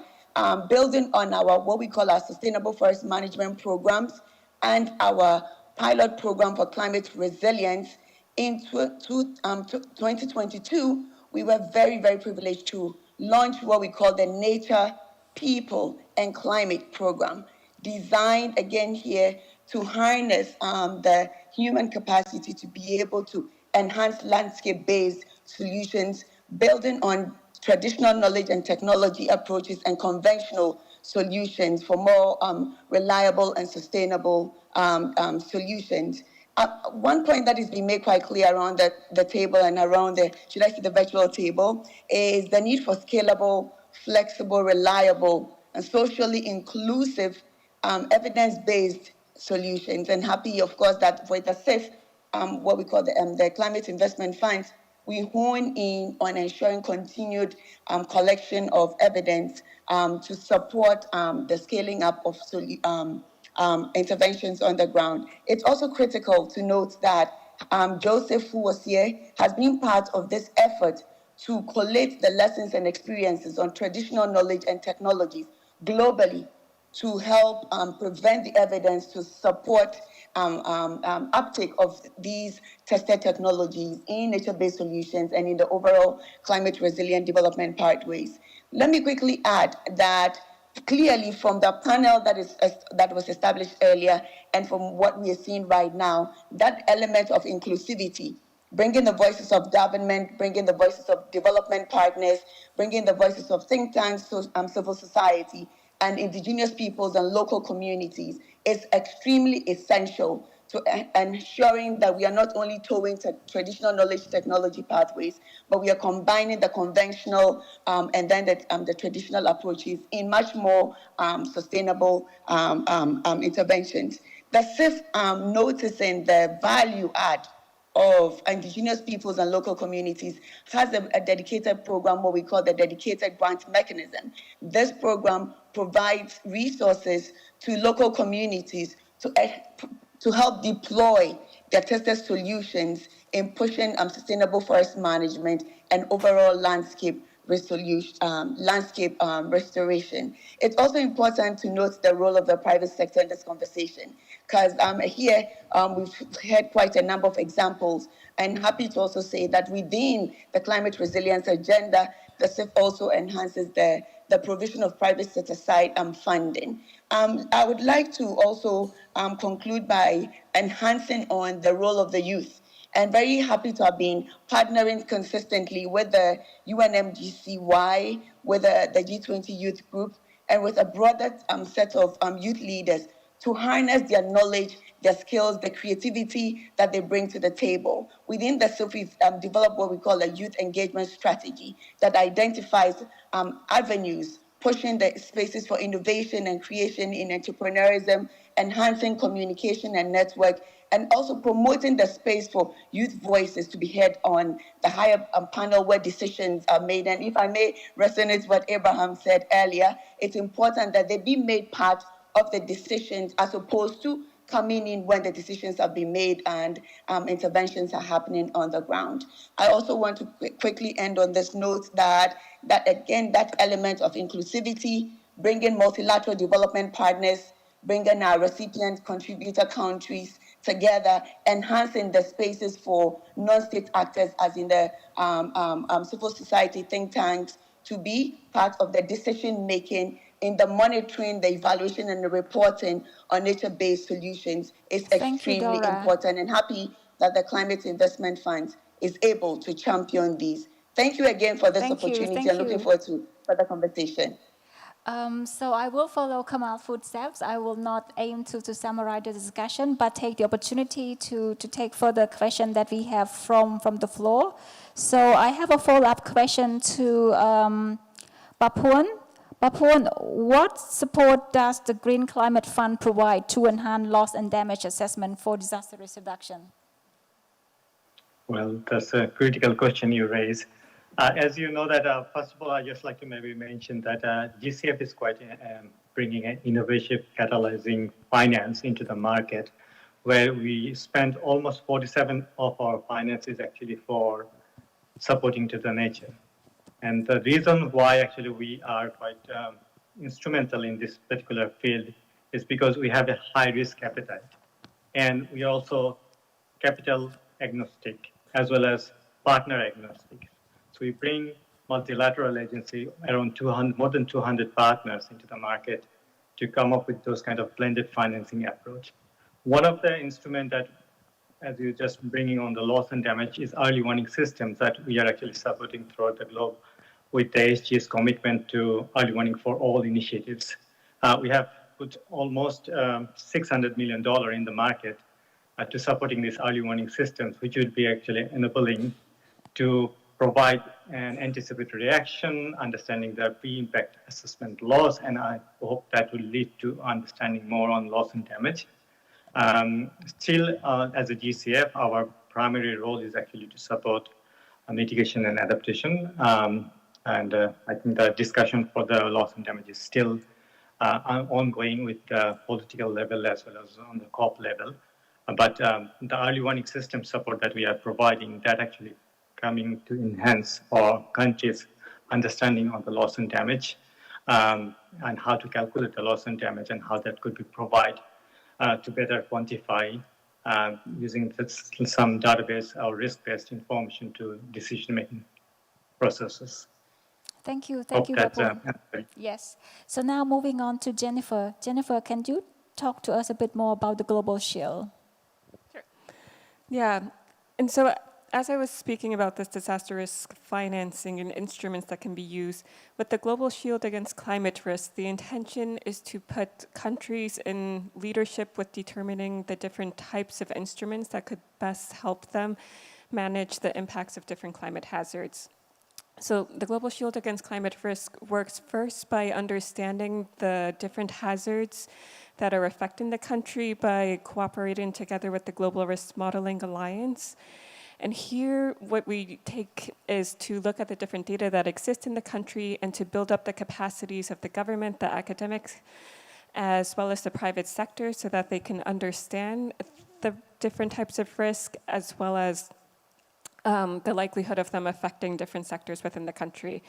building on our what we call our sustainable forest management programs and our pilot program for climate resilience, in 2022, we were very, very privileged to launch what we call the Nature, People, and Climate program, designed again here to harness the human capacity to be able to enhance landscape-based solutions, building on traditional knowledge and technology approaches and conventional solutions for more reliable and sustainable solutions. One point that is being made quite clear around the table and around the, should I say the virtual table, is the need for scalable, flexible, reliable, and socially inclusive evidence-based solutions. And happy, of course, that for the SIF, what we call the Climate Investment Funds, we hone in on ensuring continued collection of evidence to support the scaling up of interventions on the ground. It's also critical to note that Joseph, who was here, has been part of this effort to collate the lessons and experiences on traditional knowledge and technologies globally to help prevent the evidence to support uptake of these tested technologies in nature-based solutions and in the overall climate resilient development pathways. Let me quickly add that clearly from the panel that was established earlier and from what we are seeing right now, that element of inclusivity, bringing the voices of government, bringing the voices of development partners, bringing the voices of think tanks, civil society, and indigenous peoples and local communities is extremely essential to ensuring that we are not only towing traditional knowledge technology pathways, but we are combining the conventional and then the traditional approaches in much more sustainable interventions. The SIF noticing the value add of indigenous peoples and local communities has a dedicated program, what we call the dedicated grant mechanism. This program provides resources to local communities to help deploy their tested solutions in pushing sustainable forest management and overall landscape restoration. It's also important to note the role of the private sector in this conversation, because here we've heard quite a number of examples, and happy to also say that within the climate resilience agenda, the SIF also enhances the provision of private set-aside funding. I would like to also conclude by enhancing on the role of the youth, and very happy to have been partnering consistently with the UNMGCY, with the G20 youth group, and with a broader set of youth leaders to harness their knowledge, their skills, the creativity that they bring to the table. Within the SIF, we've developed what we call a youth engagement strategy that identifies avenues, pushing the spaces for innovation and creation in entrepreneurism, enhancing communication and network, and also promoting the space for youth voices to be heard on the higher panel where decisions are made. And if I may resonate what Abraham said earlier, it's important that they be made part of the decisions as opposed to coming in when the decisions have been made and interventions are happening on the ground. I also want to quickly end on this note that again, that element of inclusivity, bringing multilateral development partners, bringing our recipient contributor countries together, enhancing the spaces for non-state actors as in the civil society think tanks to be part of the decision-making in the monitoring, the evaluation, and the reporting on nature-based solutions is extremely important, and happy that the Climate Investment Fund is able to champion these. Thank you again for this opportunity. I'm looking forward to further conversation. So I will follow Kamal's footsteps. I will not aim to summarize the discussion, but take the opportunity to take further questions that we have from the floor. So I have a follow-up question to Bapun. Bapun, what support does the Green Climate Fund provide to enhance loss and damage assessment for disaster risk reduction? Well, that's a critical question you raise. As you know that, first of all, I'd just like to maybe mention that GCF is quite bringing an innovative catalyzing finance into the market, where we spent almost 47 of our finances actually for supporting to the nature. And the reason why actually we are quite instrumental in this particular field is because we have a high risk appetite. And we are also capital agnostic as well as partner agnostic. So we bring multilateral agency around 200, more than 200 partners into the market to come up with those kind of blended financing approach. One of the instruments that, as you're just bringing on the loss and damage, is early warning systems that we are actually supporting throughout the globe with the SG's commitment to early warning for all initiatives. We have put almost $600 million in the market to supporting these early warning systems, which would be actually enabling to provide an anticipatory reaction, understanding the pre-impact assessment loss, and I hope that will lead to understanding more on loss and damage. Still, as a GCF, our primary role is actually to support mitigation and adaptation. I think the discussion for the loss and damage is still ongoing with the political level as well as on the COP level. But the early warning system support that we are providing, that actually coming to enhance our countries' understanding of the loss and damage and how to calculate the loss and damage and how that could be provided to better quantify using some database or risk-based information to decision-making processes. Thank you, Vapul. Yes. So now moving on to Jennifer. Jennifer, can you talk to us a bit more about the Global Shield? Sure. Yeah, and so as I was speaking about this disaster risk financing and instruments that can be used, with the Global Shield against climate risk, the intention is to put countries in leadership with determining the different types of instruments that could best help them manage the impacts of different climate hazards. So the Global Shield against climate risk works first by understanding the different hazards that are affecting the country by cooperating together with the Global Risk Modeling Alliance. And here, what we take is to look at the different data that exist in the country and to build up the capacities of the government, the academics, as well as the private sector so that they can understand the different types of risk as well as the likelihood of them affecting different sectors within the country.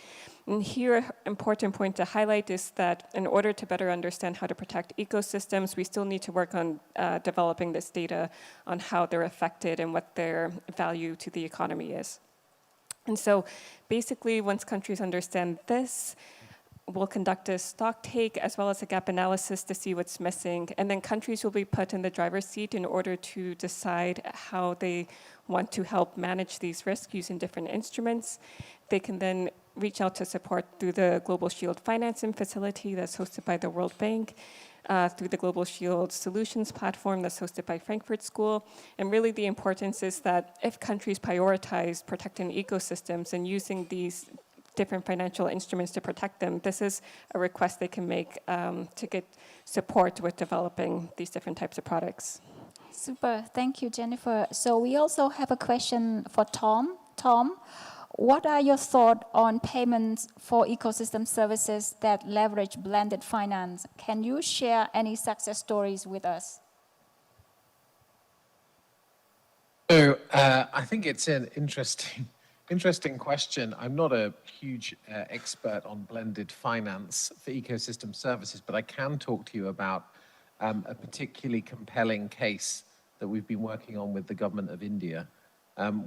And here, an important point to highlight is that in order to better understand how to protect ecosystems, we still need to work on developing this data on how they're affected and what their value to the economy is. And so basically, once countries understand this, we'll conduct a stock take as well as a gap analysis to see what's missing. And then countries will be put in the driver's seat in order to decide how they want to help manage these risks using different instruments. They can then reach out to support through the Global Shield Financing Facility that's hosted by the World Bank, through the Global Shield Solutions Platform that's hosted by Frankfurt School. And really the importance is that if countries prioritize protecting ecosystems and using these different financial instruments to protect them, this is a request they can make to get support with developing these different types of products. Super, thank you, Jennifer. So we also have a question for Tom. Tom, what are your thoughts on payments for ecosystem services that leverage blended finance? Can you share any success stories with us? So I think it's an interesting question. I'm not a huge expert on blended finance for ecosystem services, but I can talk to you about a particularly compelling case that we've been working on with the government of India,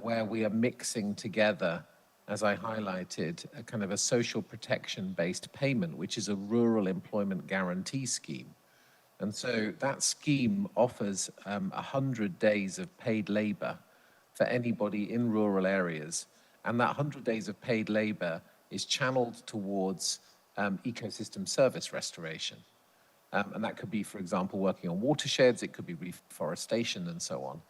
where we are mixing together, as I highlighted, a kind of a social protection-based payment, which is a rural employment guarantee scheme. And so that scheme offers 100 days of paid labor for anybody in rural areas. And that 100 days of paid labor is channeled towards ecosystem service restoration. And that could be, for example, working on watersheds, it could be reforestation and so on.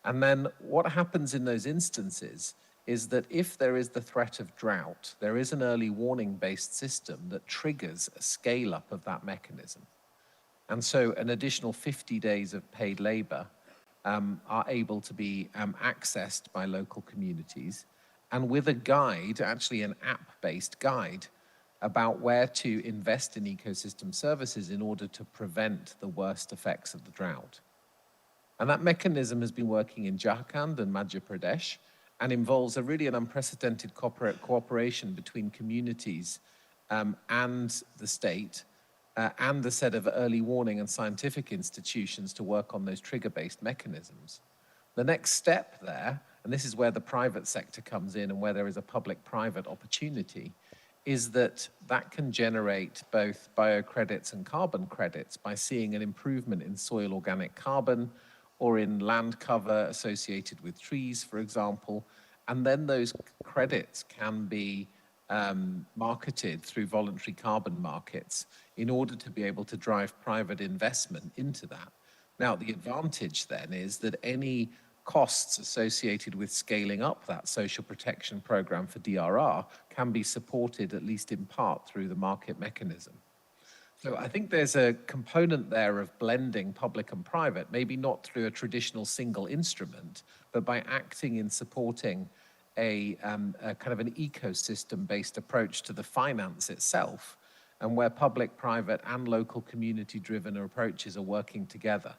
And then what happens in those instances is that if there is the threat of drought, there is an early warning-based system that triggers a scale-up of that mechanism. And so an additional 50 days of paid labor are able to be accessed by local communities, and with a guide, actually an app-based guide, about where to invest in ecosystem services in order to prevent the worst effects of the drought. And that mechanism has been working in Jharkhand and Madhya Pradesh and involves really an unprecedented cooperation between communities and the state and a set of early warning and scientific institutions to work on those trigger-based mechanisms. The next step there, and this is where the private sector comes in and where there is a public-private opportunity, is that that can generate both biocredits and carbon credits by seeing an improvement in soil organic carbon or in land cover associated with trees, for example, and then those credits can be marketed through voluntary carbon markets in order to be able to drive private investment into that. Now, the advantage then is that any costs associated with scaling up that social protection program for DRR can be supported, at least in part, through the market mechanism. So I think there's a component there of blending public and private, maybe not through a traditional single instrument, but by acting in supporting a kind of an ecosystem-based approach to the finance itself, and where public, private, and local community-driven approaches are working together.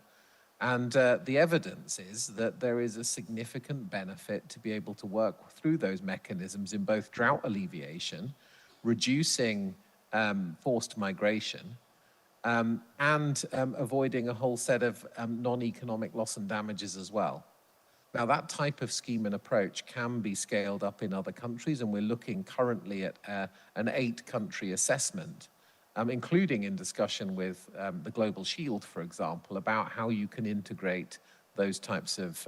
And the evidence is that there is a significant benefit to be able to work through those mechanisms in both drought alleviation, reducing forced migration, and avoiding a whole set of non-economic loss and damages as well. Now, that type of scheme and approach can be scaled up in other countries, and we're looking currently at an 8-country assessment, including in discussion with the Global Shield, for example, about how you can integrate those types of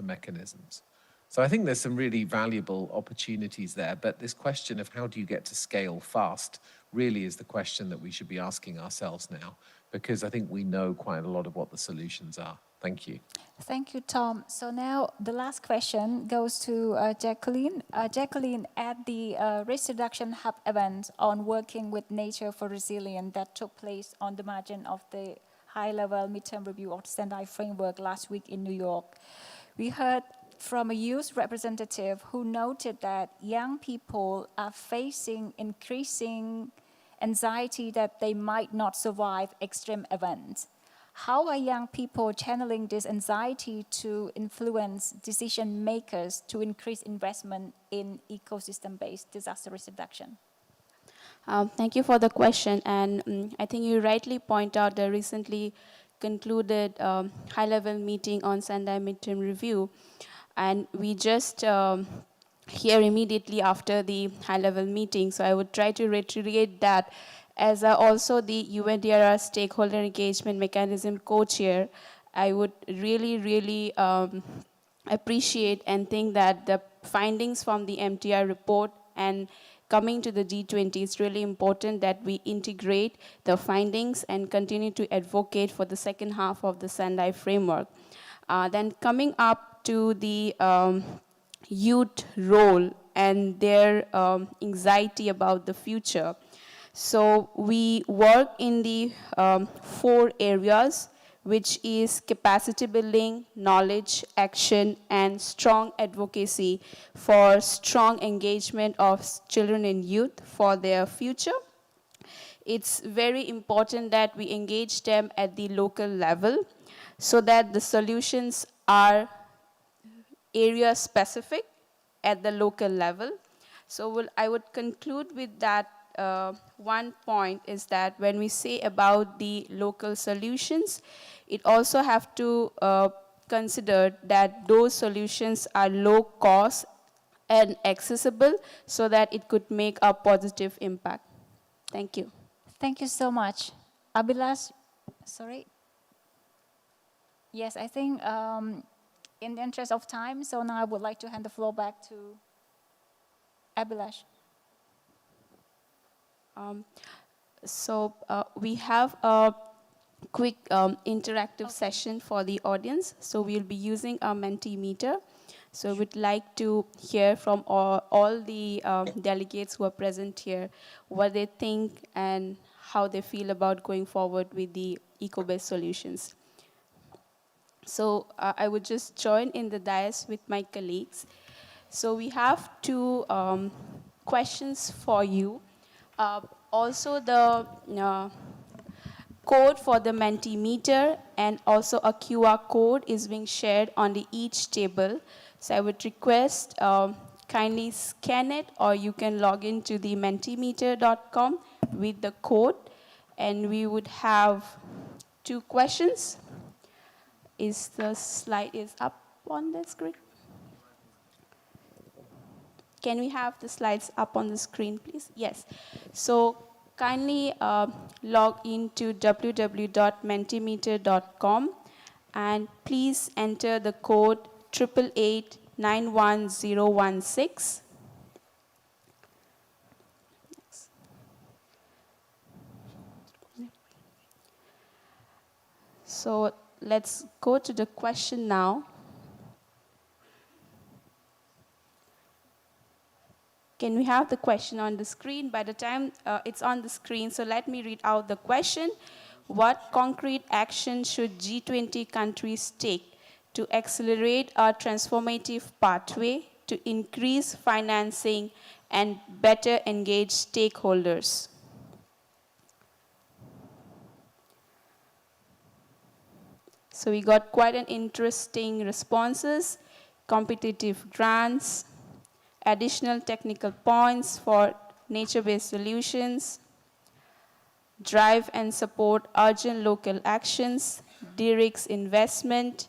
mechanisms. So I think there's some really valuable opportunities there, but this question of how do you get to scale fast really is the question that we should be asking ourselves now, because I think we know quite a lot of what the solutions are. Thank you. Thank you, Tom. So now the last question goes to Jacqueline. Jacqueline, at the Risk Reduction Hub event on working with nature for resilience that took place on the margin of the high-level midterm review of the Sendai framework last week in New York, we heard from a youth representative who noted that young people are facing increasing anxiety that they might not survive extreme events. How are young people channeling this anxiety to influence decision makers to increase investment in ecosystem-based disaster risk reduction? Thank you for the question. And I think you rightly point out the recently concluded high-level meeting on Sendai midterm review. And we just here immediately after the high-level meeting. So I would try to reiterate that as also the UNDRR stakeholder engagement mechanism co-chair, I would really appreciate and think that the findings from the MTR report and coming to the G20, it's really important that we integrate the findings and continue to advocate for the second half of the Sendai framework. Then coming up to the youth role and their anxiety about the future. So we work in the 4 areas, which is capacity building, knowledge, action, and strong advocacy for strong engagement of children and youth for their future. It's very important that we engage them at the local level so that the solutions are area specific at the local level. So I would conclude with that one point is that when we say about the local solutions, it also have to consider that those solutions are low cost and accessible so that it could make a positive impact. Thank you. Thank you so much. Abhilash, sorry. Yes, I think in the interest of time, so now I would like to hand the floor back to Abhilash. We have a quick interactive session for the audience. So we'll be using a Mentimeter. So we'd like to hear from all the delegates who are present here, what they think and how they feel about going forward with the eco-based solutions. So I would just join in the dais with my colleagues. So we have 2 questions for you. Also, the code for the Mentimeter and also a QR code is being shared on each table. So I would request kindly scan it, or you can log into the mentimeter.com with the code, and we would have 2 questions. Is the slide up on the screen? Can we have the slides up on the screen, please? Yes. So kindly log into www.mentimeter.com and please enter the code 888-91016. So let's go to the question now. Can we have the question on the screen? By the time it's on the screen, so let me read out the question. What concrete action should G20 countries take to accelerate our transformative pathway to increase financing and better engage stakeholders? So we got quite an interesting responses: competitive grants, additional technical points for nature-based solutions, drive and support urgent local actions, de-risk investment,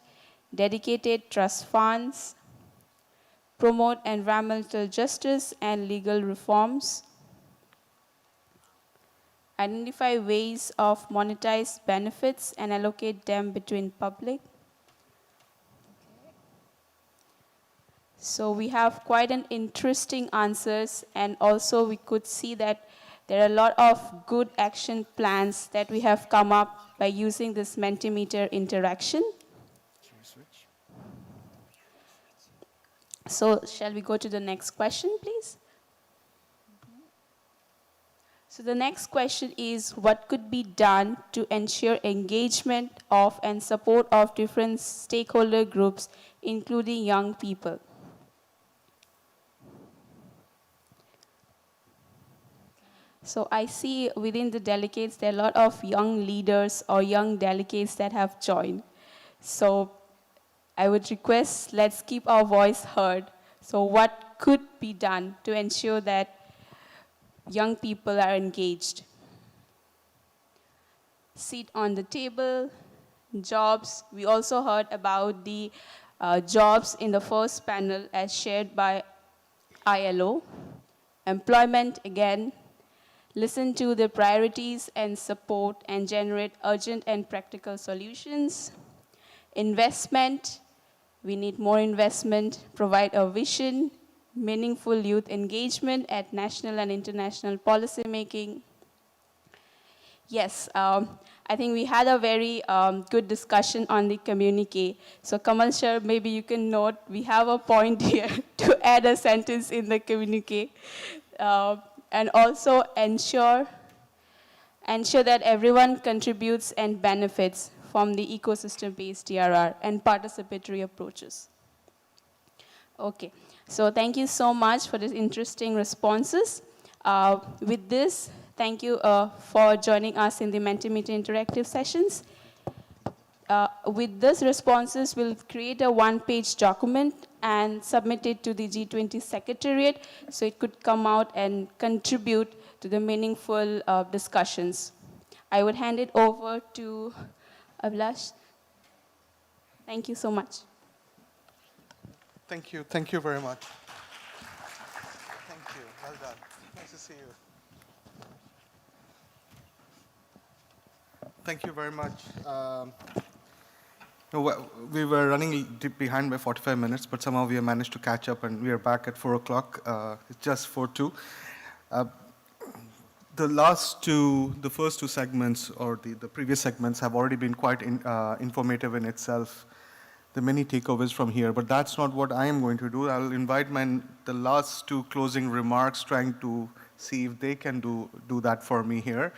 dedicated trust funds, promote environmental justice and legal reforms, identify ways of monetize benefits and allocate them between public. So we have quite an interesting answers, and also we could see that there are a lot of good action plans that we have come up by using this Mentimeter interaction. So shall we go to the next question, please? So the next question is, what could be done to ensure engagement of and support of different stakeholder groups, including young people? So I see within the delegates, there are a lot of young leaders or young delegates that have joined. So I would request, let's keep our voice heard. So what could be done to ensure that young people are engaged? Seat on the table, jobs. We also heard about the jobs in the first panel as shared by ILO. Employment, again. Listen to the priorities and support and generate urgent and practical solutions. Investment, we need more investment, provide a vision, meaningful youth engagement at national and international policy making. Yes, I think we had a very good discussion on the communique. So Kamal Sir, maybe you can note, we have a point here to add a sentence in the communique. And also ensure that everyone contributes and benefits from the ecosystem-based TRR and participatory approaches. Okay, so thank you so much for these interesting responses. With this, thank you for joining us in the Mentimeter interactive sessions. With these responses, we'll create a one-page document and submit it to the G20 Secretariat so it could come out and contribute to the meaningful discussions. I would hand it over to Abhilash. Thank you so much. Thank you very much. Thank you, well done. Nice to see you. Thank you very much. We were running deep behind by 45 minutes, but somehow we have managed to catch up, and we are back at 4 o'clock. It's just 4:02. The first two segments, or the previous segments, have already been quite informative in itself. The many takeaways from here, but that's not what I am going to do. I'll invite the last two closing remarks, trying to see if they can do that for me here.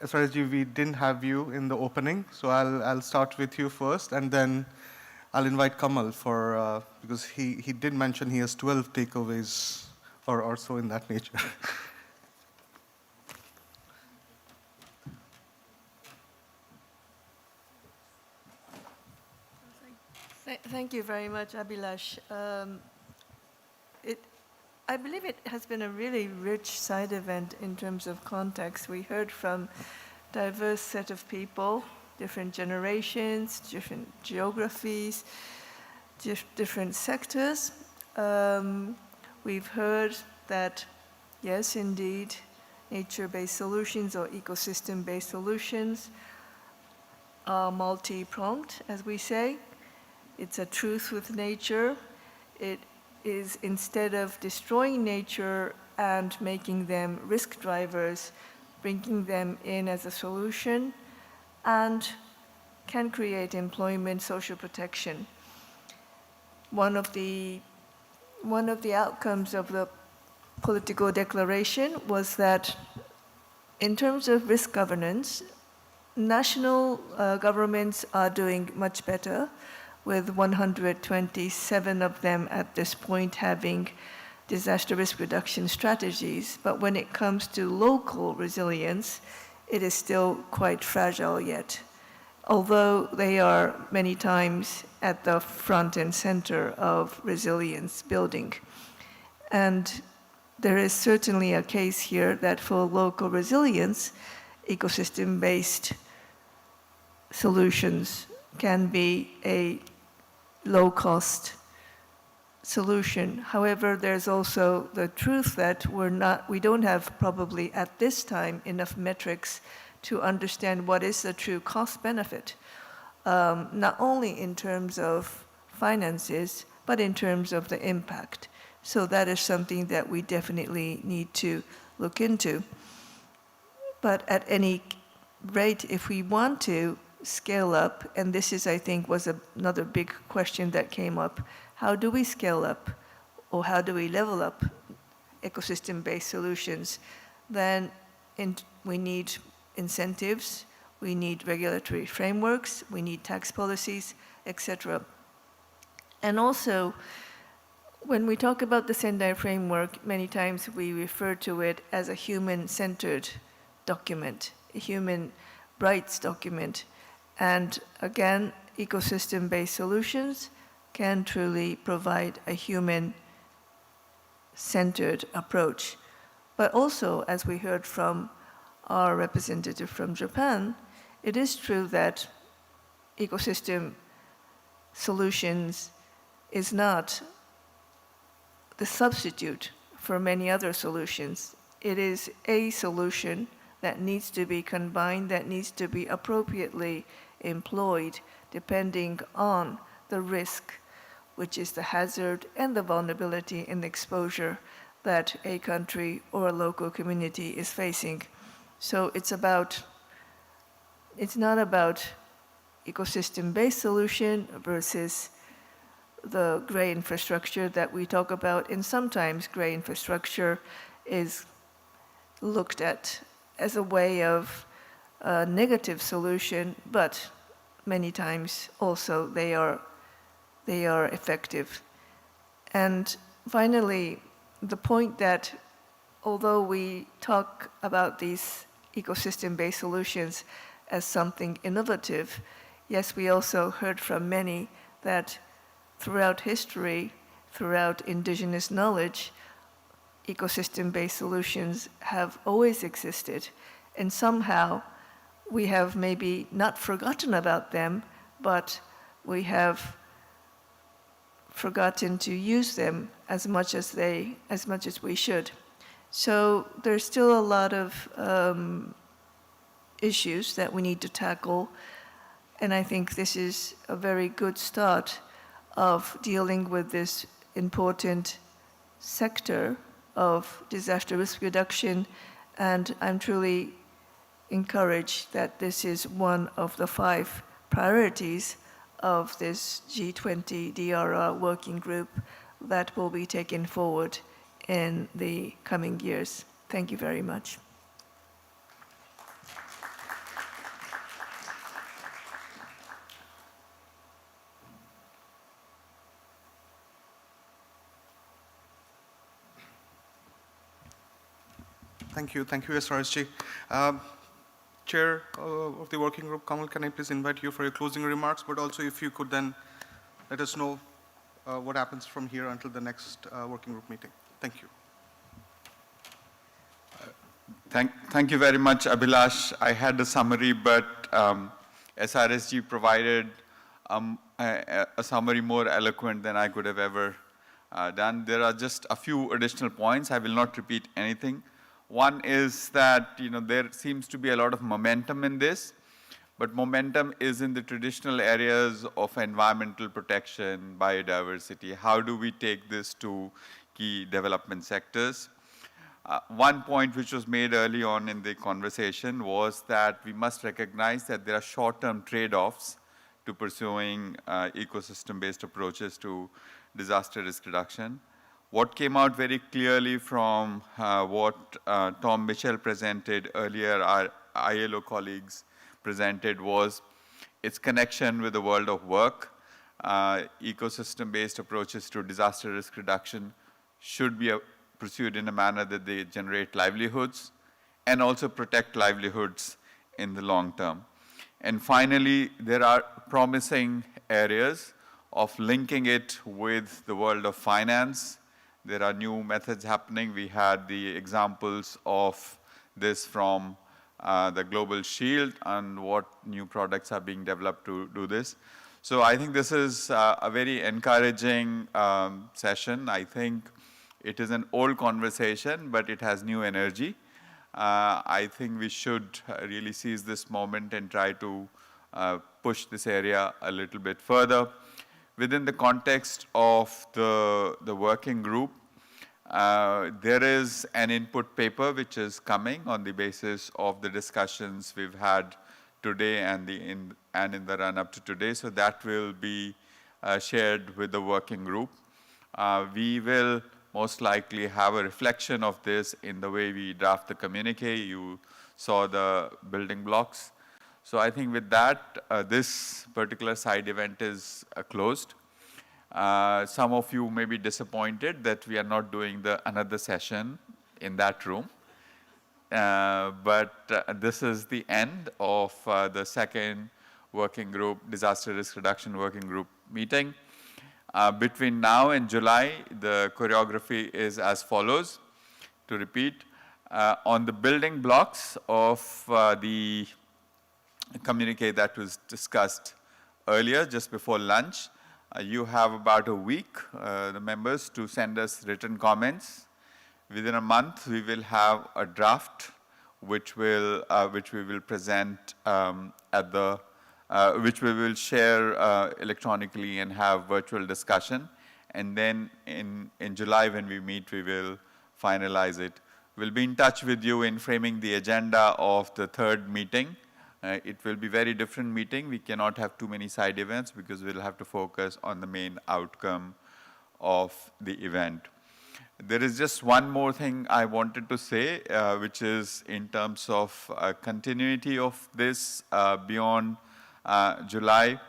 As far as we didn't have you in the opening, so I'll start with you first, and then I'll invite Kamal for, because he did mention he has 12 takeaways or so in that nature. Thank you very much, Abhilash. I believe it has been a really rich side event in terms of context. We heard from diverse set of people, different generations, different geographies, different sectors. We've heard that, yes, indeed, nature-based solutions or ecosystem-based solutions are multi-pronged, as we say. It's a truth with nature. It is, instead of destroying nature and making them risk drivers, bringing them in as a solution and can create employment, social protection. One of the outcomes of the political declaration was that in terms of risk governance, national governments are doing much better, with 127 of them at this point having disaster risk reduction strategies. But when it comes to local resilience, it is still quite fragile yet, although they are many times at the front and center of resilience building. And there is certainly a case here that for local resilience, ecosystem-based solutions can be a low-cost solution. However, there's also the truth that we don't have probably at this time enough metrics to understand what is the true cost benefit, not only in terms of finances, but in terms of the impact. So that is something that we definitely need to look into. But at any rate, if we want to scale up, and this is, I think, was another big question that came up, how do we scale up or how do we level up ecosystem-based solutions? Then we need incentives, we need regulatory frameworks, we need tax policies, etc. And also, when we talk about the Sendai framework, many times we refer to it as a human-centered document, a human rights document. And again, ecosystem-based solutions can truly provide a human-centered approach. But also, as we heard from our representative from Japan, it is true that ecosystem solutions is not the substitute for many other solutions. It is a solution that needs to be combined, that needs to be appropriately employed depending on the risk, which is the hazard and the vulnerability and exposure that a country or a local community is facing. So it's not about ecosystem-based solution versus the gray infrastructure that we talk about, and sometimes gray infrastructure is looked at as a way of a negative solution, but many times also they are effective. And finally, the point that although we talk about these ecosystem-based solutions as something innovative, yes, we also heard from many that throughout history, throughout indigenous knowledge, ecosystem-based solutions have always existed. And somehow we have maybe not forgotten about them, but we have forgotten to use them as much as we should. So there's still a lot of issues that we need to tackle, and I think this is a very good start of dealing with this important sector of disaster risk reduction, and I'm truly encouraged that this is one of the 5 priorities of this G20 DRR working group that will be taken forward in the coming years. Thank you very much. Thank you, SRSG. Chair of the working group, Kamal, can I please invite you for your closing remarks, but also if you could then let us know what happens from here until the next working group meeting. Thank you. Thank you very much, Abhilash. I had a summary, but SRSG provided a summary more eloquent than I could have ever done. There are just a few additional points. I will not repeat anything. One is that there seems to be a lot of momentum in this, but momentum is in the traditional areas of environmental protection, biodiversity. How do we take this to key development sectors? One point which was made early on in the conversation was that we must recognize that there are short-term trade-offs to pursuing ecosystem-based approaches to disaster risk reduction. What came out very clearly from what Tom Mitchell presented earlier, our ILO colleagues presented, was its connection with the world of work. Ecosystem-based approaches to disaster risk reduction should be pursued in a manner that they generate livelihoods and also protect livelihoods in the long term. And finally, there are promising areas of linking it with the world of finance. There are new methods happening. We had the examples of this from the Global Shield and what new products are being developed to do this. So I think this is a very encouraging session. I think it is an old conversation, but it has new energy. I think we should really seize this moment and try to push this area a little bit further. Within the context of the working group, there is an input paper which is coming on the basis of the discussions we've had today and in the run-up to today. So that will be shared with the working group. We will most likely have a reflection of this in the way we draft the communique. You saw the building blocks. So I think with that, this particular side event is closed. Some of you may be disappointed that we are not doing another session in that room. But this is the end of the second working group, disaster risk reduction working group meeting. Between now and July, the choreography is as follows. To repeat, on the building blocks of the communique that was discussed earlier, just before lunch, you have about a week, the members, to send us written comments. Within a month, we will have a draft which we will present which we will share electronically and have virtual discussion. And then in July when we meet, we will finalize it. We'll be in touch with you in framing the agenda of the third meeting. It will be a very different meeting. We cannot have too many side events because we'll have to focus on the main outcome of the event. There is just one more thing I wanted to say, which is in terms of continuity of this beyond July.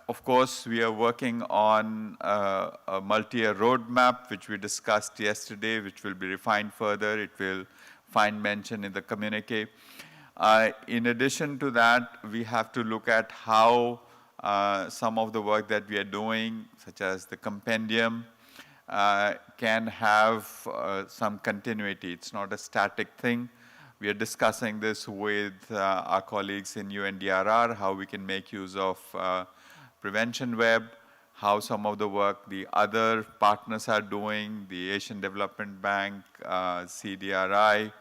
Of course, we are working on a multi-year roadmap, which we discussed yesterday, which will be refined further. It will find mention in the communique. In addition to that, we have to look at how some of the work that we are doing, such as the compendium, can have some continuity. It's not a static thing. We are discussing this with our colleagues in UNDRR, how we can make use of Prevention Web, how some of the work the other partners are doing, the Asian Development Bank, CDRI,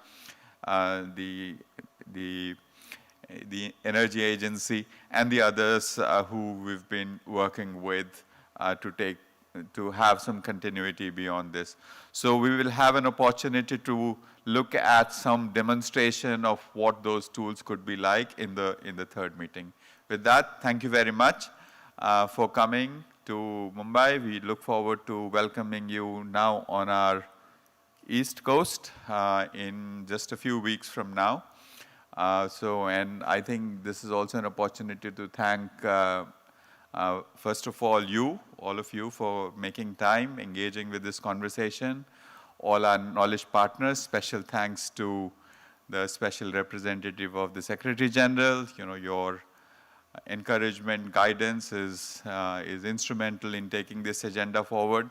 the Energy Agency, and the others who we've been working with to have some continuity beyond this. So we will have an opportunity to look at some demonstration of what those tools could be like in the third meeting. With that, thank you very much for coming to Mumbai. We look forward to welcoming you now on our East Coast in just a few weeks from now. And I think this is also an opportunity to thank, first of all, all of you, for making time, engaging with this conversation. All our knowledge partners, special thanks to the special representative of the Secretary General. Your encouragement, guidance is instrumental in taking this agenda forward.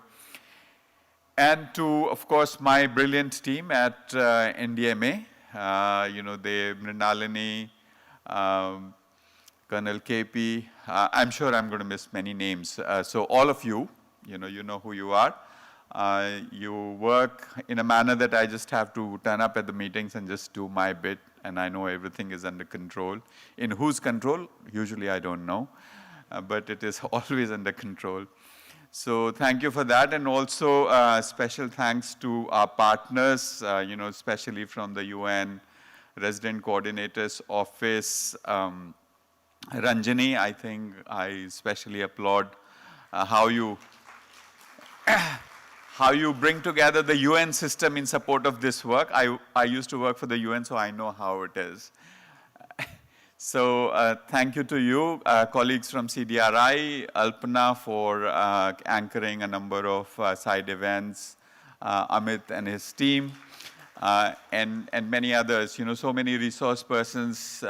And to, of course, my brilliant team at NDMA, Mrinalini, Colonel KP, I'm sure I'm going to miss many names. So all of you, you know who you are. You work in a manner that I just have to turn up at the meetings and just do my bit, and I know everything is under control. In whose control? Usually I don't know, but it is always under control. So thank you for that, and also special thanks to our partners, especially from the UN Resident Coordinator's Office. Ranjani, I think I especially applaud how you bring together the UN system in support of this work. I used to work for the UN, so I know how it is. So thank you to you, colleagues from CDRI, Alpana for anchoring a number of side events, Amit and his team, and many others. So many resource persons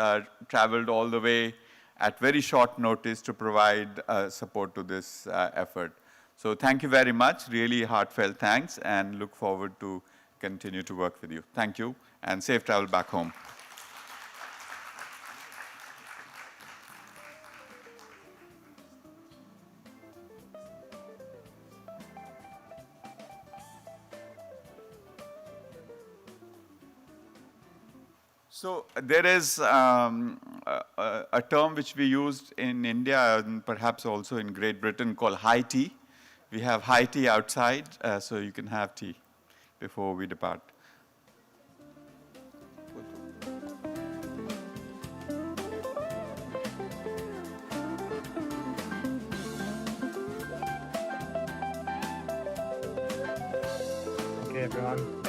traveled all the way at very short notice to provide support to this effort. So thank you very much, really heartfelt thanks, and look forward to continue to work with you. Thank you, and safe travel back home. So there is a term which we used in India and perhaps also in Great Britain called high tea. We have high tea outside, so you can have tea before we depart. Okay, everyone.